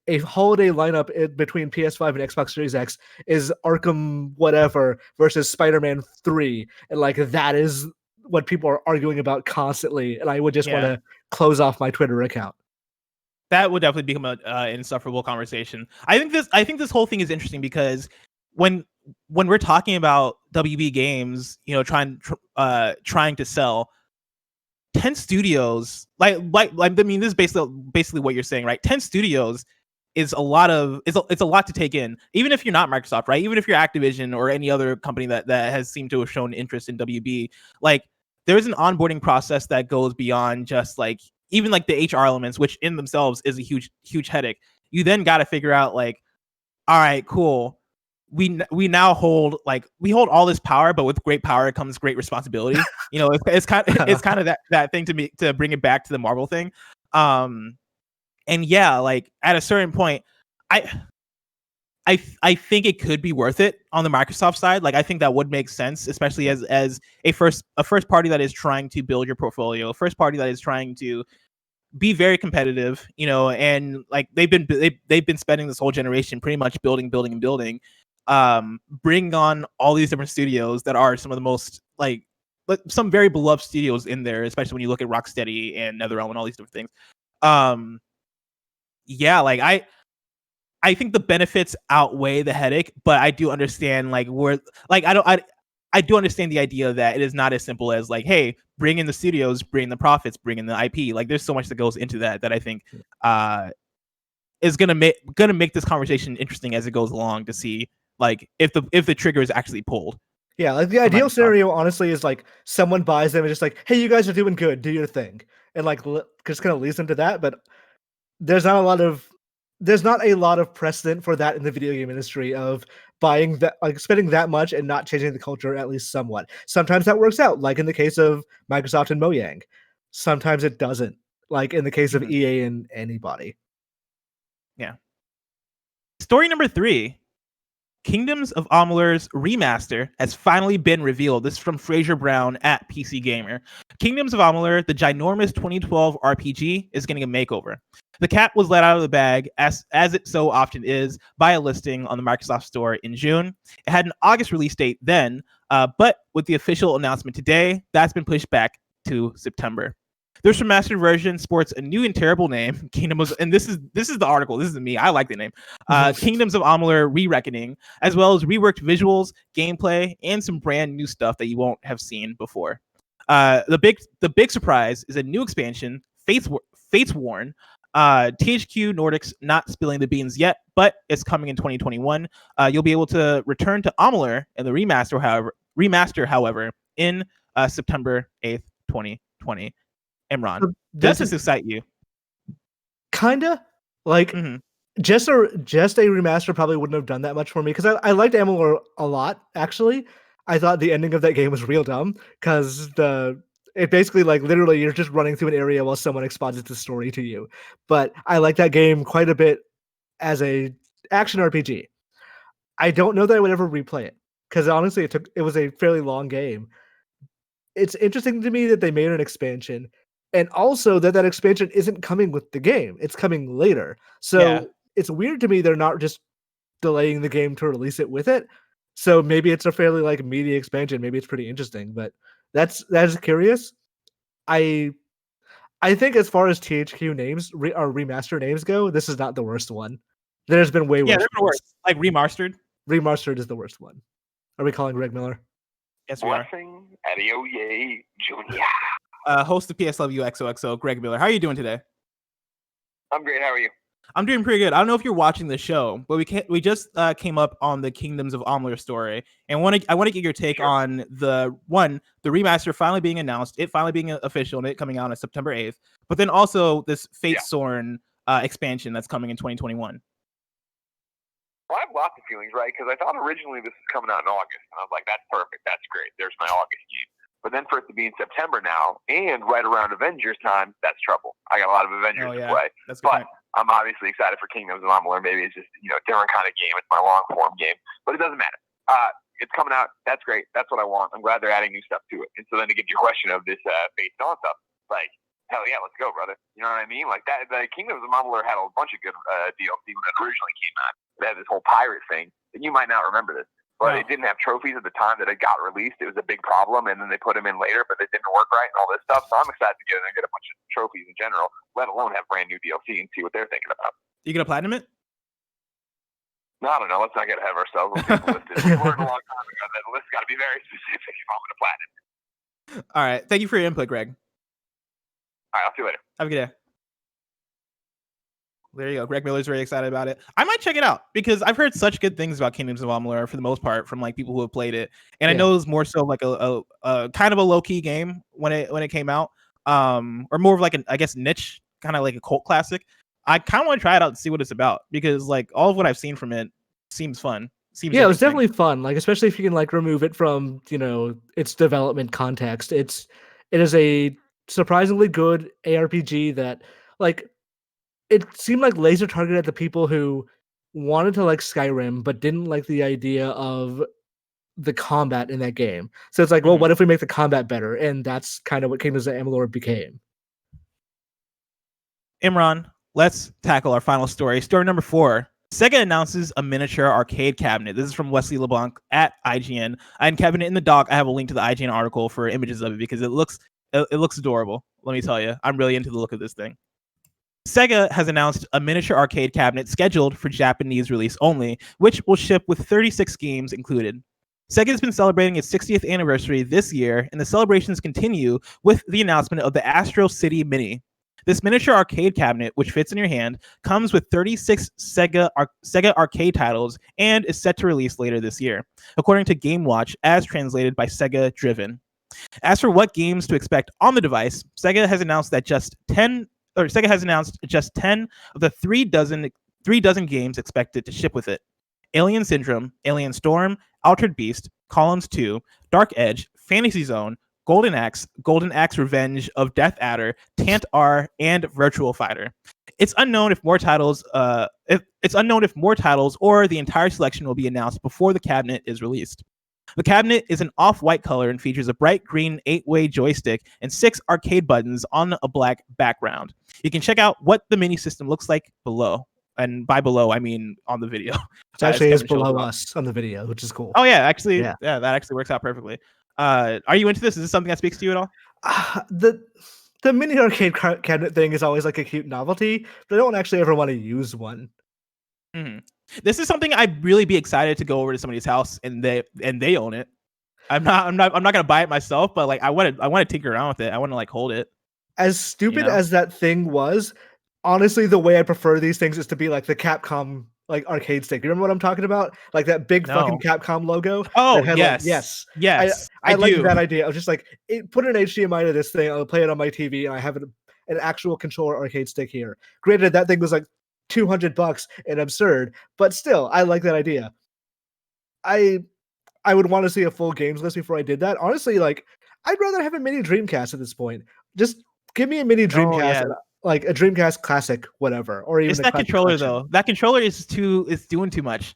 a holiday lineup between PS5 and Xbox Series X is Arkham whatever versus Spider-Man 3, and like that is what people are arguing about constantly, and I would just want to close off my Twitter account. That would definitely become an insufferable conversation. I think this whole thing is interesting because when we're talking about WB Games, you know, trying to sell 10 studios, like I mean, this is basically what you're saying, right? 10 studios is a lot to take in, even if you're not Microsoft, right? Even if you're Activision or any other company that has seemed to have shown interest in WB, like there's an onboarding process that goes beyond just like even like the HR elements, which in themselves is a huge headache. You then got to figure out like, all right, cool. We now hold all this power, but with great power comes great responsibility. You know, it's kind of that thing to bring it back to the Marvel thing. And yeah, like at a certain point, I think it could be worth it on the Microsoft side. Like I think that would make sense, especially as a first party that is trying to build your portfolio, a first party that is trying to be very competitive, you know, and like they've been spending this whole generation pretty much building, bring on all these different studios that are some of the most like some very beloved studios in there, especially when you look at Rocksteady and NetherRealm and all these different things. Yeah, like I think the benefits outweigh the headache, but I do understand like I do understand the idea that it is not as simple as like, hey, bring in the studios, bring in the profits, bring in the IP. Like there's so much that goes into that I think is gonna make this conversation interesting as it goes along to see like if the trigger is actually pulled. Yeah, like the ideal scenario, honestly, is like someone buys them and just like, hey, you guys are doing good, do your thing, and like just kind of leads them to that. But there's not a lot of precedent for that in the video game industry of buying that, like spending that much and not changing the culture at least somewhat. Sometimes that works out, like in the case of Microsoft and Mojang. Sometimes it doesn't, like in the case of EA and anybody. Yeah. Story number 3. Kingdoms of Amalur's remaster has finally been revealed. This is from Fraser Brown at PC Gamer. Kingdoms of Amalur, the ginormous 2012 RPG, is getting a makeover. The cat was let out of the bag, as it so often is, by a listing on the Microsoft Store in June. It had an August release date then, but with the official announcement today, that's been pushed back to September. This remastered version sports a new and terrible name, and this is the article. This is me. I like the name. Kingdoms of Amalur: Re-Reckoning, as well as reworked visuals, gameplay, and some brand new stuff that you won't have seen before. The big surprise is a new expansion, Fatesworn. THQ Nordic's not spilling the beans yet, but it's coming in 2021. You'll be able to return to Amalur in the remaster, however, in September 8th, 2020. Imran, does this excite you? Kinda. Like just a remaster probably wouldn't have done that much for me, because I liked Amalur a lot, actually. I thought the ending of that game was real dumb, because it basically, like, literally you're just running through an area while someone exposits the story to you. But I like that game quite a bit as a action RPG. I don't know that I would ever replay it, because honestly it was a fairly long game. It's interesting to me that they made an expansion, and also that expansion isn't coming with the game. It's coming later. So It's weird to me they're not just delaying the game to release it with it. So maybe it's a fairly like meaty expansion. Maybe it's pretty interesting, but that is curious. I think as far as THQ names or remaster names go, this is not the worst one. There's been way worse. Yeah, there's been worse. Like remastered. Remastered is the worst one. Are we calling Greg Miller? Yes, we are. Blessing Adeoye Jr. Host of PSLU XOXO, Greg Miller. How are you doing today? I'm great. How are you? I'm doing pretty good. I don't know if you're watching the show, but we just came up on the Kingdoms of Amalur story, and I want to get your take on the remaster finally being announced, it finally being official, and it coming out on September 8th, but then also this Fatesworn expansion that's coming in 2021. Well, I have lots of feelings, right? Because I thought originally this was coming out in August, and I was like, that's perfect. That's great. There's my August game. But then for it to be in September now, and right around Avengers time, that's trouble. I got a lot of Avengers to play. That's good point. I'm obviously excited for Kingdoms of Amalur. Maybe it's just, a different kind of game. It's my long-form game. But it doesn't matter. It's coming out. That's great. That's what I want. I'm glad they're adding new stuff to it. And so then to get your question of this Face Dawn stuff, like, hell yeah, let's go, brother. You know what I mean? Like, that. The Kingdoms of Amalur had a bunch of good DLC when it originally came out. It had this whole pirate thing. And you might not remember this. But it didn't have trophies at the time that it got released. It was a big problem, and then they put them in later, but it didn't work right and all this stuff. So I'm excited to get in and get a bunch of trophies in general, let alone have brand new DLC and see what they're thinking about. You gonna platinum it? No, I don't know. Let's not get ahead of ourselves. We worked a long time ago. That list got to be very specific if I'm going to platinum. All right. Thank you for your input, Greg. All right. I'll see you later. Have a good day. There you go. Greg Miller's very excited about it. I might check it out because I've heard such good things about Kingdoms of Amalur for the most part from like people who have played it, and I know it was more so like a kind of a low key game when it came out, or more of like I guess niche, kind of like a cult classic. I kind of want to try it out and see what it's about because like all of what I've seen from it seems fun. It was definitely fun. Like especially if you can like remove it from its development context. It is a surprisingly good ARPG that like. It seemed like laser targeted at the people who wanted to like Skyrim, but didn't like the idea of the combat in that game. So it's like, well, what if we make the combat better? And that's kind of what Kingdoms of Amalur became. Imran, let's tackle our final story. Story number 4. Sega announces a miniature arcade cabinet. This is from Wesley Leblanc at IGN. And cabinet in the doc, I have a link to the IGN article for images of it because it looks adorable. Let me tell you, I'm really into the look of this thing. Sega has announced a miniature arcade cabinet scheduled for Japanese release only, which will ship with 36 games included. Sega has been celebrating its 60th anniversary this year, and the celebrations continue with the announcement of the Astro City Mini. This miniature arcade cabinet, which fits in your hand, comes with 36 Sega arcade titles and is set to release later this year, according to Game Watch, as translated by Sega Driven. As for what games to expect on the device, Sega has announced just 10 of the 3 dozen games expected to ship with it. Alien Syndrome, Alien Storm, Altered Beast, Columns 2, Dark Edge, Fantasy Zone, Golden Axe Revenge of Death Adder, Tant R, and Virtual Fighter. It's unknown if more titles or the entire selection will be announced before the cabinet is released. The cabinet is an off-white color and features a bright green 8-way joystick and 6 arcade buttons on a black background. You can check out what the mini system looks like below. And by below, I mean on the video. It actually is below us on the video, which is cool. Oh, yeah, actually, yeah, that actually works out perfectly. Are you into this? Is this something that speaks to you at all? The mini arcade cabinet thing is always like a cute novelty, but I don't actually ever want to use one. Mm-hmm. This is something I'd really be excited to go over to somebody's house and they own it. I'm not gonna buy it myself, but like I want to tinker around with it. I want to like hold it. As stupid as that thing was, honestly, the way I prefer these things is to be like the Capcom like arcade stick. You remember what I'm talking about? Like that big fucking Capcom logo. Oh yes. I like that idea. I was just like, put an HDMI to this thing. I'll play it on my TV, and I have an actual controller arcade stick here. Granted, that thing was like $200 and absurd, but still, I like that idea. I would want to see a full games list before I did that. Honestly, like I'd rather have a mini Dreamcast at this point. Just give me a mini Dreamcast. Like a Dreamcast Classic, whatever, or even it's that controller collection. Though. That controller is doing too much.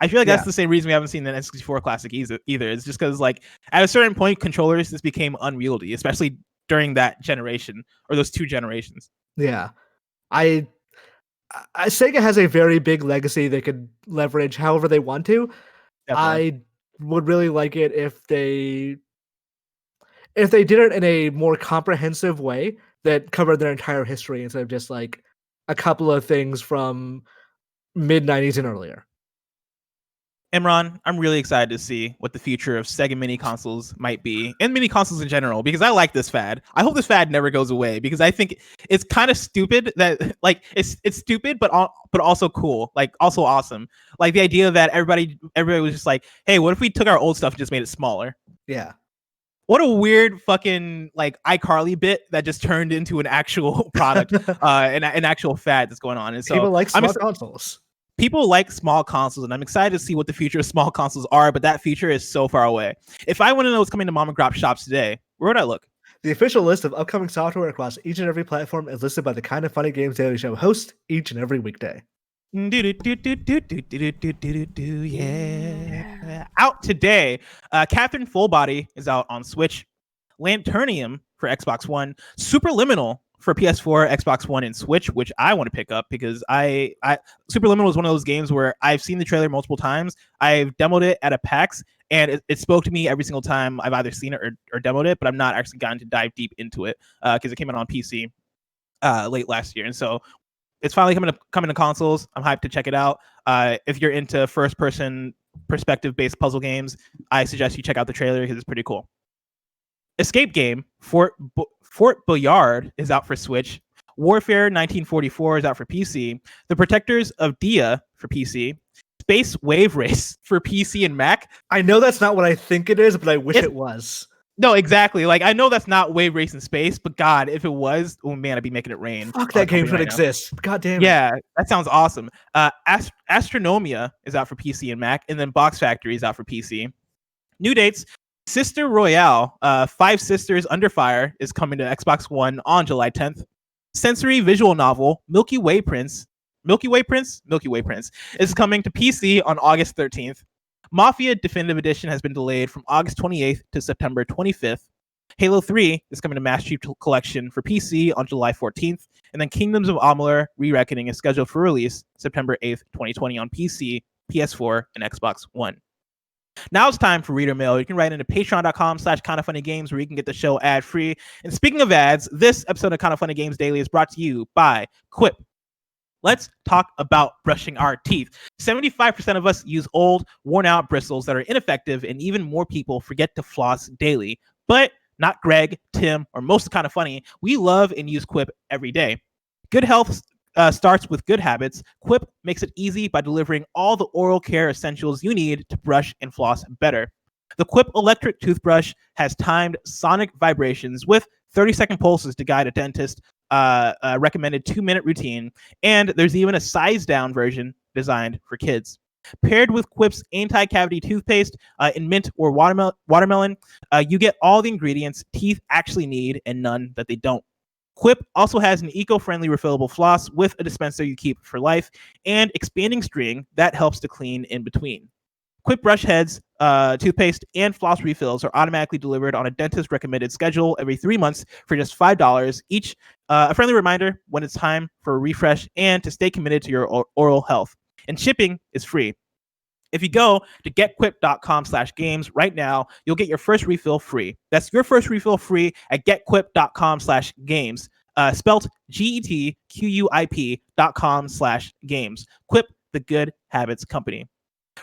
I feel like that's the same reason we haven't seen the N64 Classic either. It's just because like at a certain point, controllers just became unwieldy, especially during that generation or those 2 generations. Yeah, Sega has a very big legacy they could leverage however they want to. Definitely. I would really like it if they did it in a more comprehensive way that covered their entire history instead of just like a couple of things from mid-90s and earlier. Imran, I'm really excited to see what the future of Sega mini consoles might be, and mini consoles in general, because I like this fad. I hope this fad never goes away, because I think it's kind of stupid that like it's stupid, but also cool, like also awesome. Like the idea that everybody was just like, hey, what if we took our old stuff and just made it smaller? Yeah. What a weird fucking like iCarly bit that just turned into an actual product, an actual fad that's going on. And so people like small consoles. People like small consoles, and I'm excited to see what the future of small consoles are, but that future is so far away. If I want to know what's coming to mom and pop shops today, where would I look? The official list of upcoming software across each and every platform is listed by the Kind of Funny Games Daily Show host each and every weekday. Yeah. Out today, Catherine Fullbody is out on Switch, Lanternium for Xbox One, Superliminal for PS4, Xbox One, and Switch, which I want to pick up because I Superliminal is one of those games where I've seen the trailer multiple times. I've demoed it at a PAX, and it spoke to me every single time I've either seen it or demoed it, but I'm not actually gotten to dive deep into it because it came out on PC late last year, and so it's finally coming to consoles. I'm hyped to check it out. If you're into first-person perspective-based puzzle games, I suggest you check out the trailer because it's pretty cool. Escape game Fort Boyard is out for Switch. Warfare 1944 is out for PC. The Protectors of Dia for PC. Space Wave Race for PC and Mac. I know that's not what I think it is, but I wish it was. No, exactly. Like I know that's not Wave Race in space, but God, if it was, oh man, I'd be making it rain. Fuck, that game should exist. God damn it. Yeah, that sounds awesome. Astronomia is out for PC and Mac, and then Box Factory is out for PC. New dates: Sister Royale, Five Sisters Under Fire is coming to Xbox One on July 10th. Sensory visual novel Milky Way Prince is coming to PC on August 13th. Mafia Definitive Edition has been delayed from August 28th to September 25th. Halo 3 is coming to Master Chief Collection for PC on July 14th. And then Kingdoms of Amalur Re-Reckoning is scheduled for release September 8th, 2020 on PC, PS4, and Xbox One. Now it's time for Reader Mail. You can write into patreon.com/kindoffunnygames where you can get the show ad-free. And speaking of ads, this episode of Kind of Funny Games Daily is brought to you by Quip. Let's talk about brushing our teeth. 75% of us use old, worn-out bristles that are ineffective, and even more people forget to floss daily. But not Greg, Tim, or most of Kind of Funny, we love and use Quip every day. Good health starts with good habits. Quip makes it easy by delivering all the oral care essentials you need to brush and floss better. The Quip electric toothbrush has timed sonic vibrations with 30-second pulses to guide a dentist recommended 2-minute routine, and there's even a size down version designed for kids. Paired with Quip's anti-cavity toothpaste in mint or watermelon, you get all the ingredients teeth actually need and none that they don't. Quip also has an eco-friendly refillable floss with a dispenser you keep for life and expanding string that helps to clean in between. Quip brush heads, toothpaste, and floss refills are automatically delivered on a dentist-recommended schedule every 3 months for just $5 each. A friendly reminder when it's time for a refresh and to stay committed to your oral health. And shipping is free. If you go to getquip.com/games right now, you'll get your first refill free. That's your first refill free at getquip.com/games, spelt GETQUIP.com/games. Quip, the good habits company.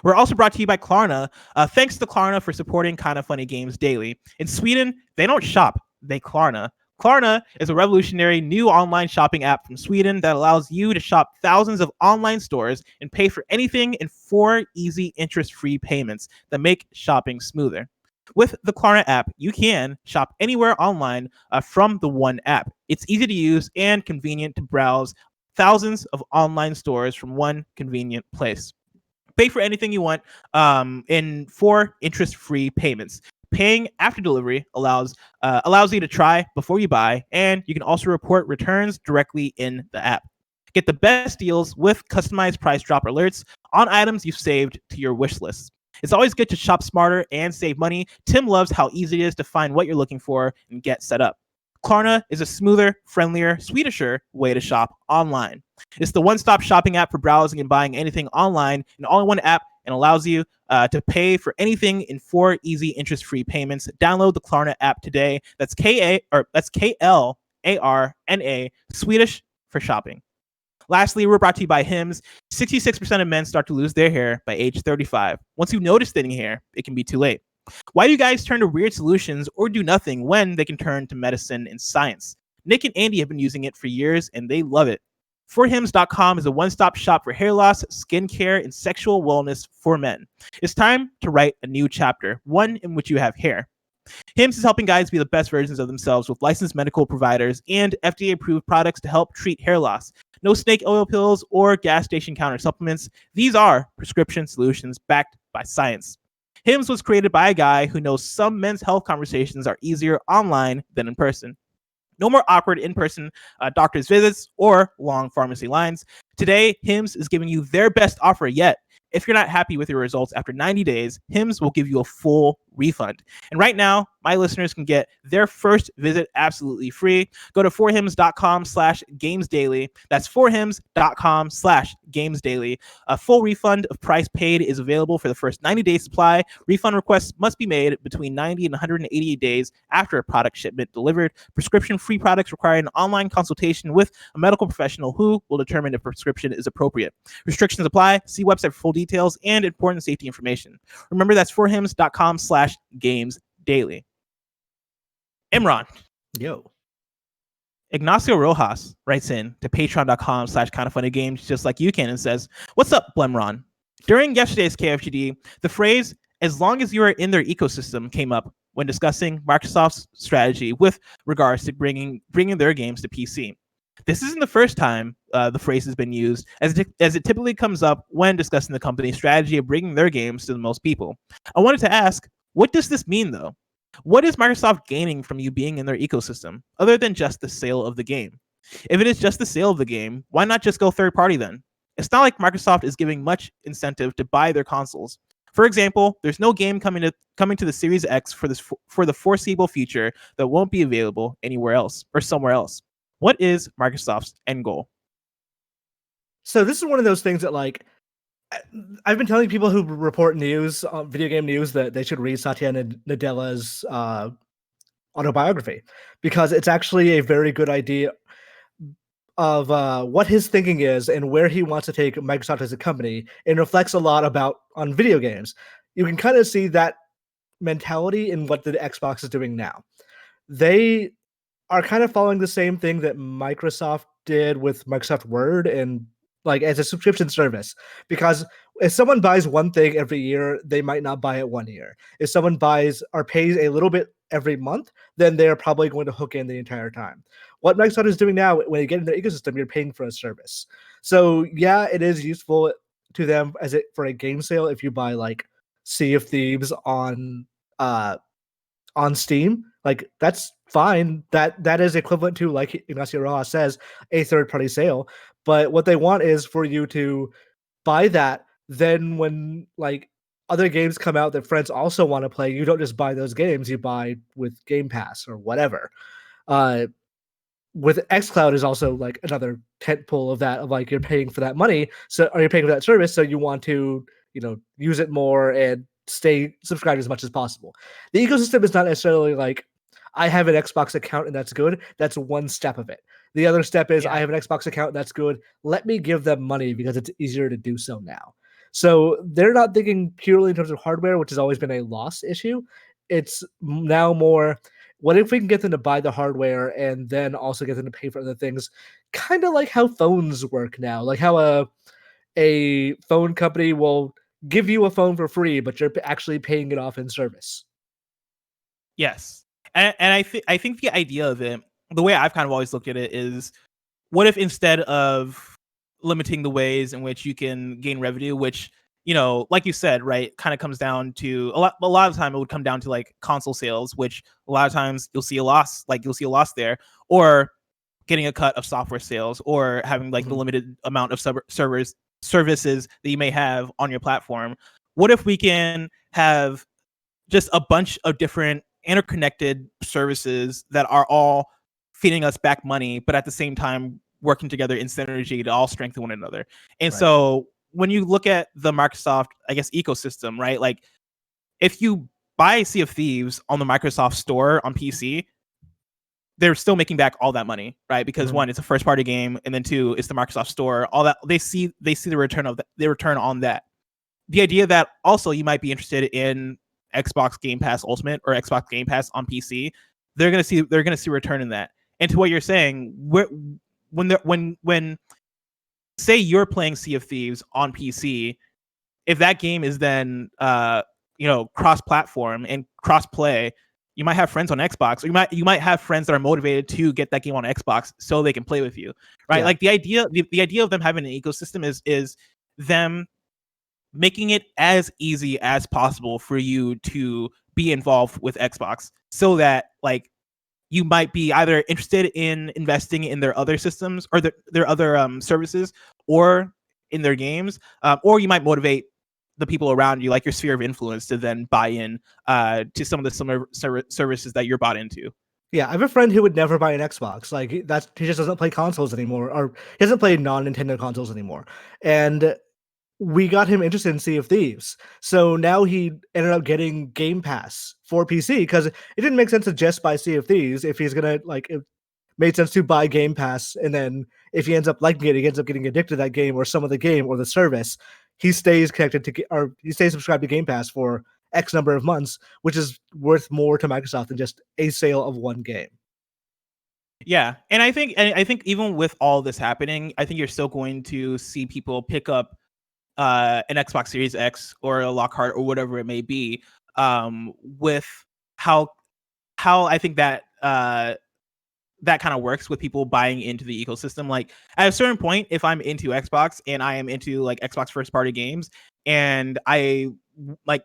We're also brought to you by Klarna. Thanks to Klarna for supporting Kind of Funny Games daily. In Sweden, they don't shop, they Klarna. Klarna is a revolutionary new online shopping app from Sweden that allows you to shop thousands of online stores and pay for anything in 4 easy interest-free payments that make shopping smoother. With the Klarna app, you can shop anywhere online from the one app. It's easy to use and convenient to browse thousands of online stores from one convenient place. Pay for anything you want in 4 interest-free payments. Paying after delivery allows you to try before you buy, and you can also report returns directly in the app. Get the best deals with customized price drop alerts on items you've saved to your wish list. It's always good to shop smarter and save money. Tim loves how easy it is to find what you're looking for and get set up. Klarna is a smoother, friendlier, Swedisher way to shop online. It's the one-stop shopping app for browsing and buying anything online, an all-in-one app, and allows you to pay for anything in 4 easy interest-free payments. Download the Klarna app today. That's Klarna, Swedish for shopping. Lastly, we're brought to you by Hims. 66% of men start to lose their hair by age 35. Once you notice thinning hair, it can be too late. Why do you guys turn to weird solutions or do nothing when they can turn to medicine and science? Nick and Andy have been using it for years and they love it. ForHims.com is a one-stop shop for hair loss, skincare, and sexual wellness for men. It's time to write a new chapter, one in which you have hair. Hims is helping guys be the best versions of themselves with licensed medical providers and FDA-approved products to help treat hair loss. No snake oil pills or gas station counter supplements. These are prescription solutions backed by science. Hims was created by a guy who knows some men's health conversations are easier online than in person. No more awkward in-person doctor's visits or long pharmacy lines. Today, Hims is giving you their best offer yet. If you're not happy with your results after 90 days, Hims will give you a full refund. And right now, my listeners can get their first visit absolutely free. Go to forhims.com/gamesdaily. That's forhims.com/gamesdaily. A full refund of price paid is available for the first 90-day supply. Refund requests must be made between 90 and 180 days after a product shipment delivered. Prescription-free products require an online consultation with a medical professional who will determine if prescription is appropriate. Restrictions apply. See website for full details and important safety information. Remember, that's forhims.com/gamesdaily. Imran. Yo. Ignacio Rojas writes in to patreon.com/kindoffunnygames just like you can and says, "What's up, Blemron? During yesterday's KFGD, the phrase, as long as you are in their ecosystem, came up when discussing Microsoft's strategy with regards to bringing their games to PC. This isn't the first time the phrase has been used, as it typically comes up when discussing the company's strategy of bringing their games to the most people. I wanted to ask, what does this mean, though? What is Microsoft gaining from you being in their ecosystem, other than just the sale of the game? If it is just the sale of the game, why not just go third party then? It's not like Microsoft is giving much incentive to buy their consoles. For example, there's no game coming to the Series X for the foreseeable future that won't be available anywhere else or somewhere else. What is Microsoft's end goal?" So this is one of those things that, like, I've been telling people who report news, video game news, that they should read Satya Nadella's autobiography, because it's actually a very good idea of what his thinking is and where he wants to take Microsoft as a company, and reflects a lot on video games. You can kind of see that mentality in what the Xbox is doing now. they are kind of following the same thing that Microsoft did with Microsoft Word and like as a subscription service. Because if someone buys one thing every year, they might not buy it 1 year. If someone buys or pays a little bit every month, then they're probably going to hook in the entire time. What Microsoft is doing now, when you get in their ecosystem, you're paying for a service. So yeah, it is useful to them as it for a game sale if you buy like Sea of Thieves on Steam, like that's fine. That is equivalent to, like Ignacio Rojas says, a third-party sale. But what they want is for you to buy that. Then when like other games come out that friends also want to play, you don't just buy those games. You buy with Game Pass or whatever. With xCloud is also like another tentpole of that, of like you're paying for that money, so or you're paying for that service, so you want to use it more and stay subscribed as much as possible. The ecosystem is not necessarily like I have an Xbox account and that's good. That's one step of it. The other step is I have an Xbox account that's good. Let me give them money because it's easier to do so now. So they're not thinking purely in terms of hardware, which has always been a loss issue. It's now more, what if we can get them to buy the hardware and then also get them to pay for other things? Kind of like how phones work now, like how a phone company will give you a phone for free, but you're actually paying it off in service. Yes. And I think the idea of it, the way I've kind of always looked at it is, what if instead of limiting the ways in which you can gain revenue, which, like you said, right, kind of comes down to a lot of the time it would come down to like console sales, which a lot of times you'll see a loss there, or getting a cut of software sales, or having like the limited amount of services that you may have on your platform. What if we can have just a bunch of different interconnected services that are all feeding us back money, but at the same time working together in synergy to all strengthen one another? And so when you look at the Microsoft, I guess, ecosystem, right? Like if you buy Sea of Thieves on the Microsoft Store on PC, they're still making back all that money, right? Because one, it's a first party game, and then two, it's the Microsoft Store. All that they see the return on that. The idea that also you might be interested in Xbox Game Pass Ultimate or Xbox Game Pass on PC, they're gonna see return in that. And to what you're saying, when say you're playing Sea of Thieves on PC, if that game is then cross-platform and cross-play, you might have friends on Xbox, or you might have friends that are motivated to get that game on Xbox so they can play with you, right? Yeah. Like the idea of them having an ecosystem is them making it as easy as possible for you to be involved with Xbox, so that like you might be either interested in investing in their other systems or their other services, or in their games, or you might motivate the people around you, like your sphere of influence, to then buy in to some of the services that you're bought into. Yeah, I have a friend who would never buy an Xbox. Like he just doesn't play consoles anymore, or he doesn't play non-Nintendo consoles anymore. And we got him interested in Sea of Thieves. So now he ended up getting Game Pass for PC, because it didn't make sense to just buy Sea of Thieves if he's gonna it made sense to buy Game Pass, and then if he ends up liking it, he ends up getting addicted to that game or some of the game or the service. He stays connected to, or he stays subscribed to Game Pass for X number of months, which is worth more to Microsoft than just a sale of one game. Yeah, and I think even with all this happening, I think you're still going to see people pick up an Xbox Series X or a Lockhart or whatever it may be, with how I think that that kind of works with people buying into the ecosystem. Like at a certain point, if I'm into Xbox and I am into like Xbox first party games, and I feel like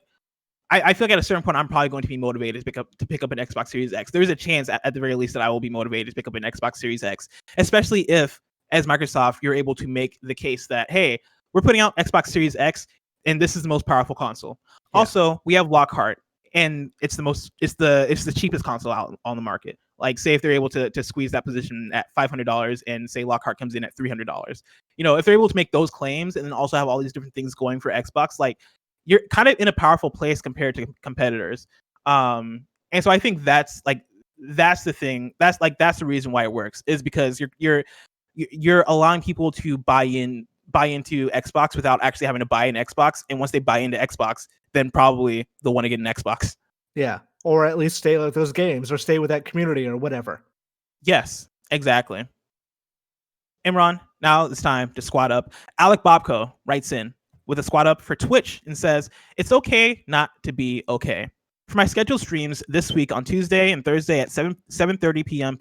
at a certain point I'm probably going to be motivated to pick up an Xbox Series X. There's a chance at the very least that I will be motivated to pick up an Xbox Series X, especially if, as Microsoft, you're able to make the case that, hey, we're putting out Xbox Series X and this is the most powerful console. Yeah. Also, we have Lockhart, and it's the cheapest console out on the market. Like, say if they're able to squeeze that position at $500, and say Lockhart comes in at $300, if they're able to make those claims and then also have all these different things going for Xbox, like you're kind of in a powerful place compared to competitors. And so I think that's the thing. That's the reason why it works, is because you're allowing people to buy into Xbox without actually having to buy an Xbox. And once they buy into Xbox, then probably they'll want to get an Xbox. Yeah. or at least stay with those games, or stay with that community, or whatever. Yes, exactly. Imran, now it's time to squad up. Alec Bobko writes in with a squad up for Twitch and says, "It's okay not to be okay. For my scheduled streams this week on Tuesday and Thursday at 7:30 p.m.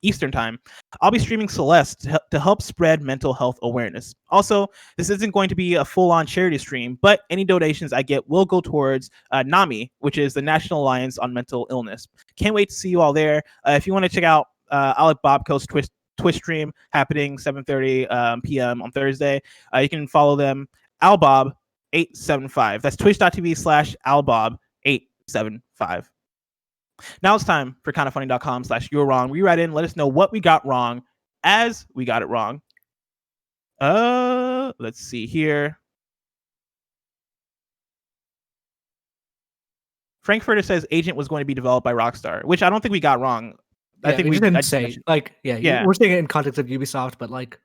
Eastern time, I'll be streaming Celeste to help spread mental health awareness. Also, this isn't going to be a full-on charity stream, but any donations I get will go towards NAMI, which is the National Alliance on Mental Illness. Can't wait to see you all there. If you want to check out Alec Bobko's Twitch stream happening 7:30 p.m. on Thursday, you can follow them albob875. That's twitch.tv/albob875. Now it's time for kindafunny.com/you're wrong. We write in, let us know what we got wrong as we got it wrong. Let's see here. Frankfurter says Agent was going to be developed by Rockstar, which I don't think we got wrong. Yeah, I think we didn't say Yeah. We're saying it in context of Ubisoft, but like,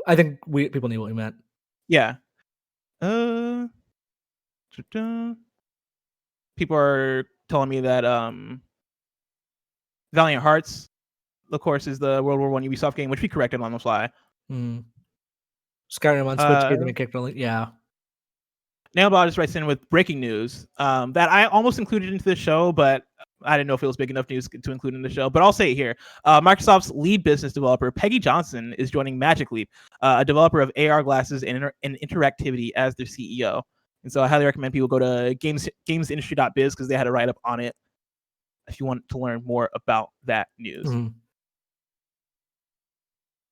I think people knew what we meant. Yeah. People are telling me that Valiant Hearts, of course, is the World War I Ubisoft game, which we corrected on the fly. Skyrim on Switch getting a kick really, yeah. Nano Biologist writes in with breaking news that I almost included into the show, but I didn't know if it was big enough news to include in the show. But I'll say it here. Microsoft's lead business developer, Peggy Johnson, is joining Magic Leap, a developer of AR glasses and interactivity, as their CEO. And so I highly recommend people go to gamesindustry.biz because they had a write-up on it if you want to learn more about that news.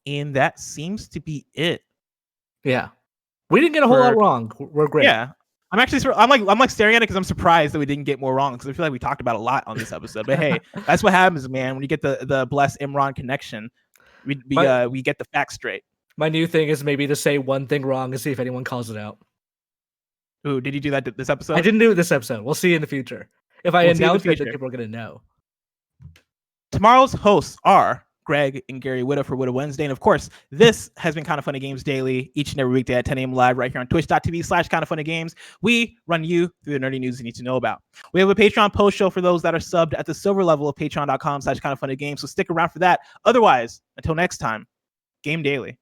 And that seems to be it. Yeah. We didn't get a whole lot wrong. We're great. Yeah. I'm like staring at it because I'm surprised that we didn't get more wrong, because I feel like we talked about a lot on this episode. But hey, that's what happens, man. When you get the blessed Imran connection, we get the facts straight. My new thing is maybe to say one thing wrong and see if anyone calls it out. Ooh, did you do that this episode? I didn't do it this episode. We'll see in the future. If I announce it, then people are going to know. Tomorrow's hosts are Greg and Gary Witta for Witta Wednesday. And of course, this has been Kinda Funny Games Daily, each and every weekday at 10 a.m. live right here on twitch.tv/KindaFunnyGames. We run you through the nerdy news you need to know about. We have a Patreon post show for those that are subbed at the silver level of patreon.com/KindaFunnyGames. So stick around for that. Otherwise, until next time, Game Daily.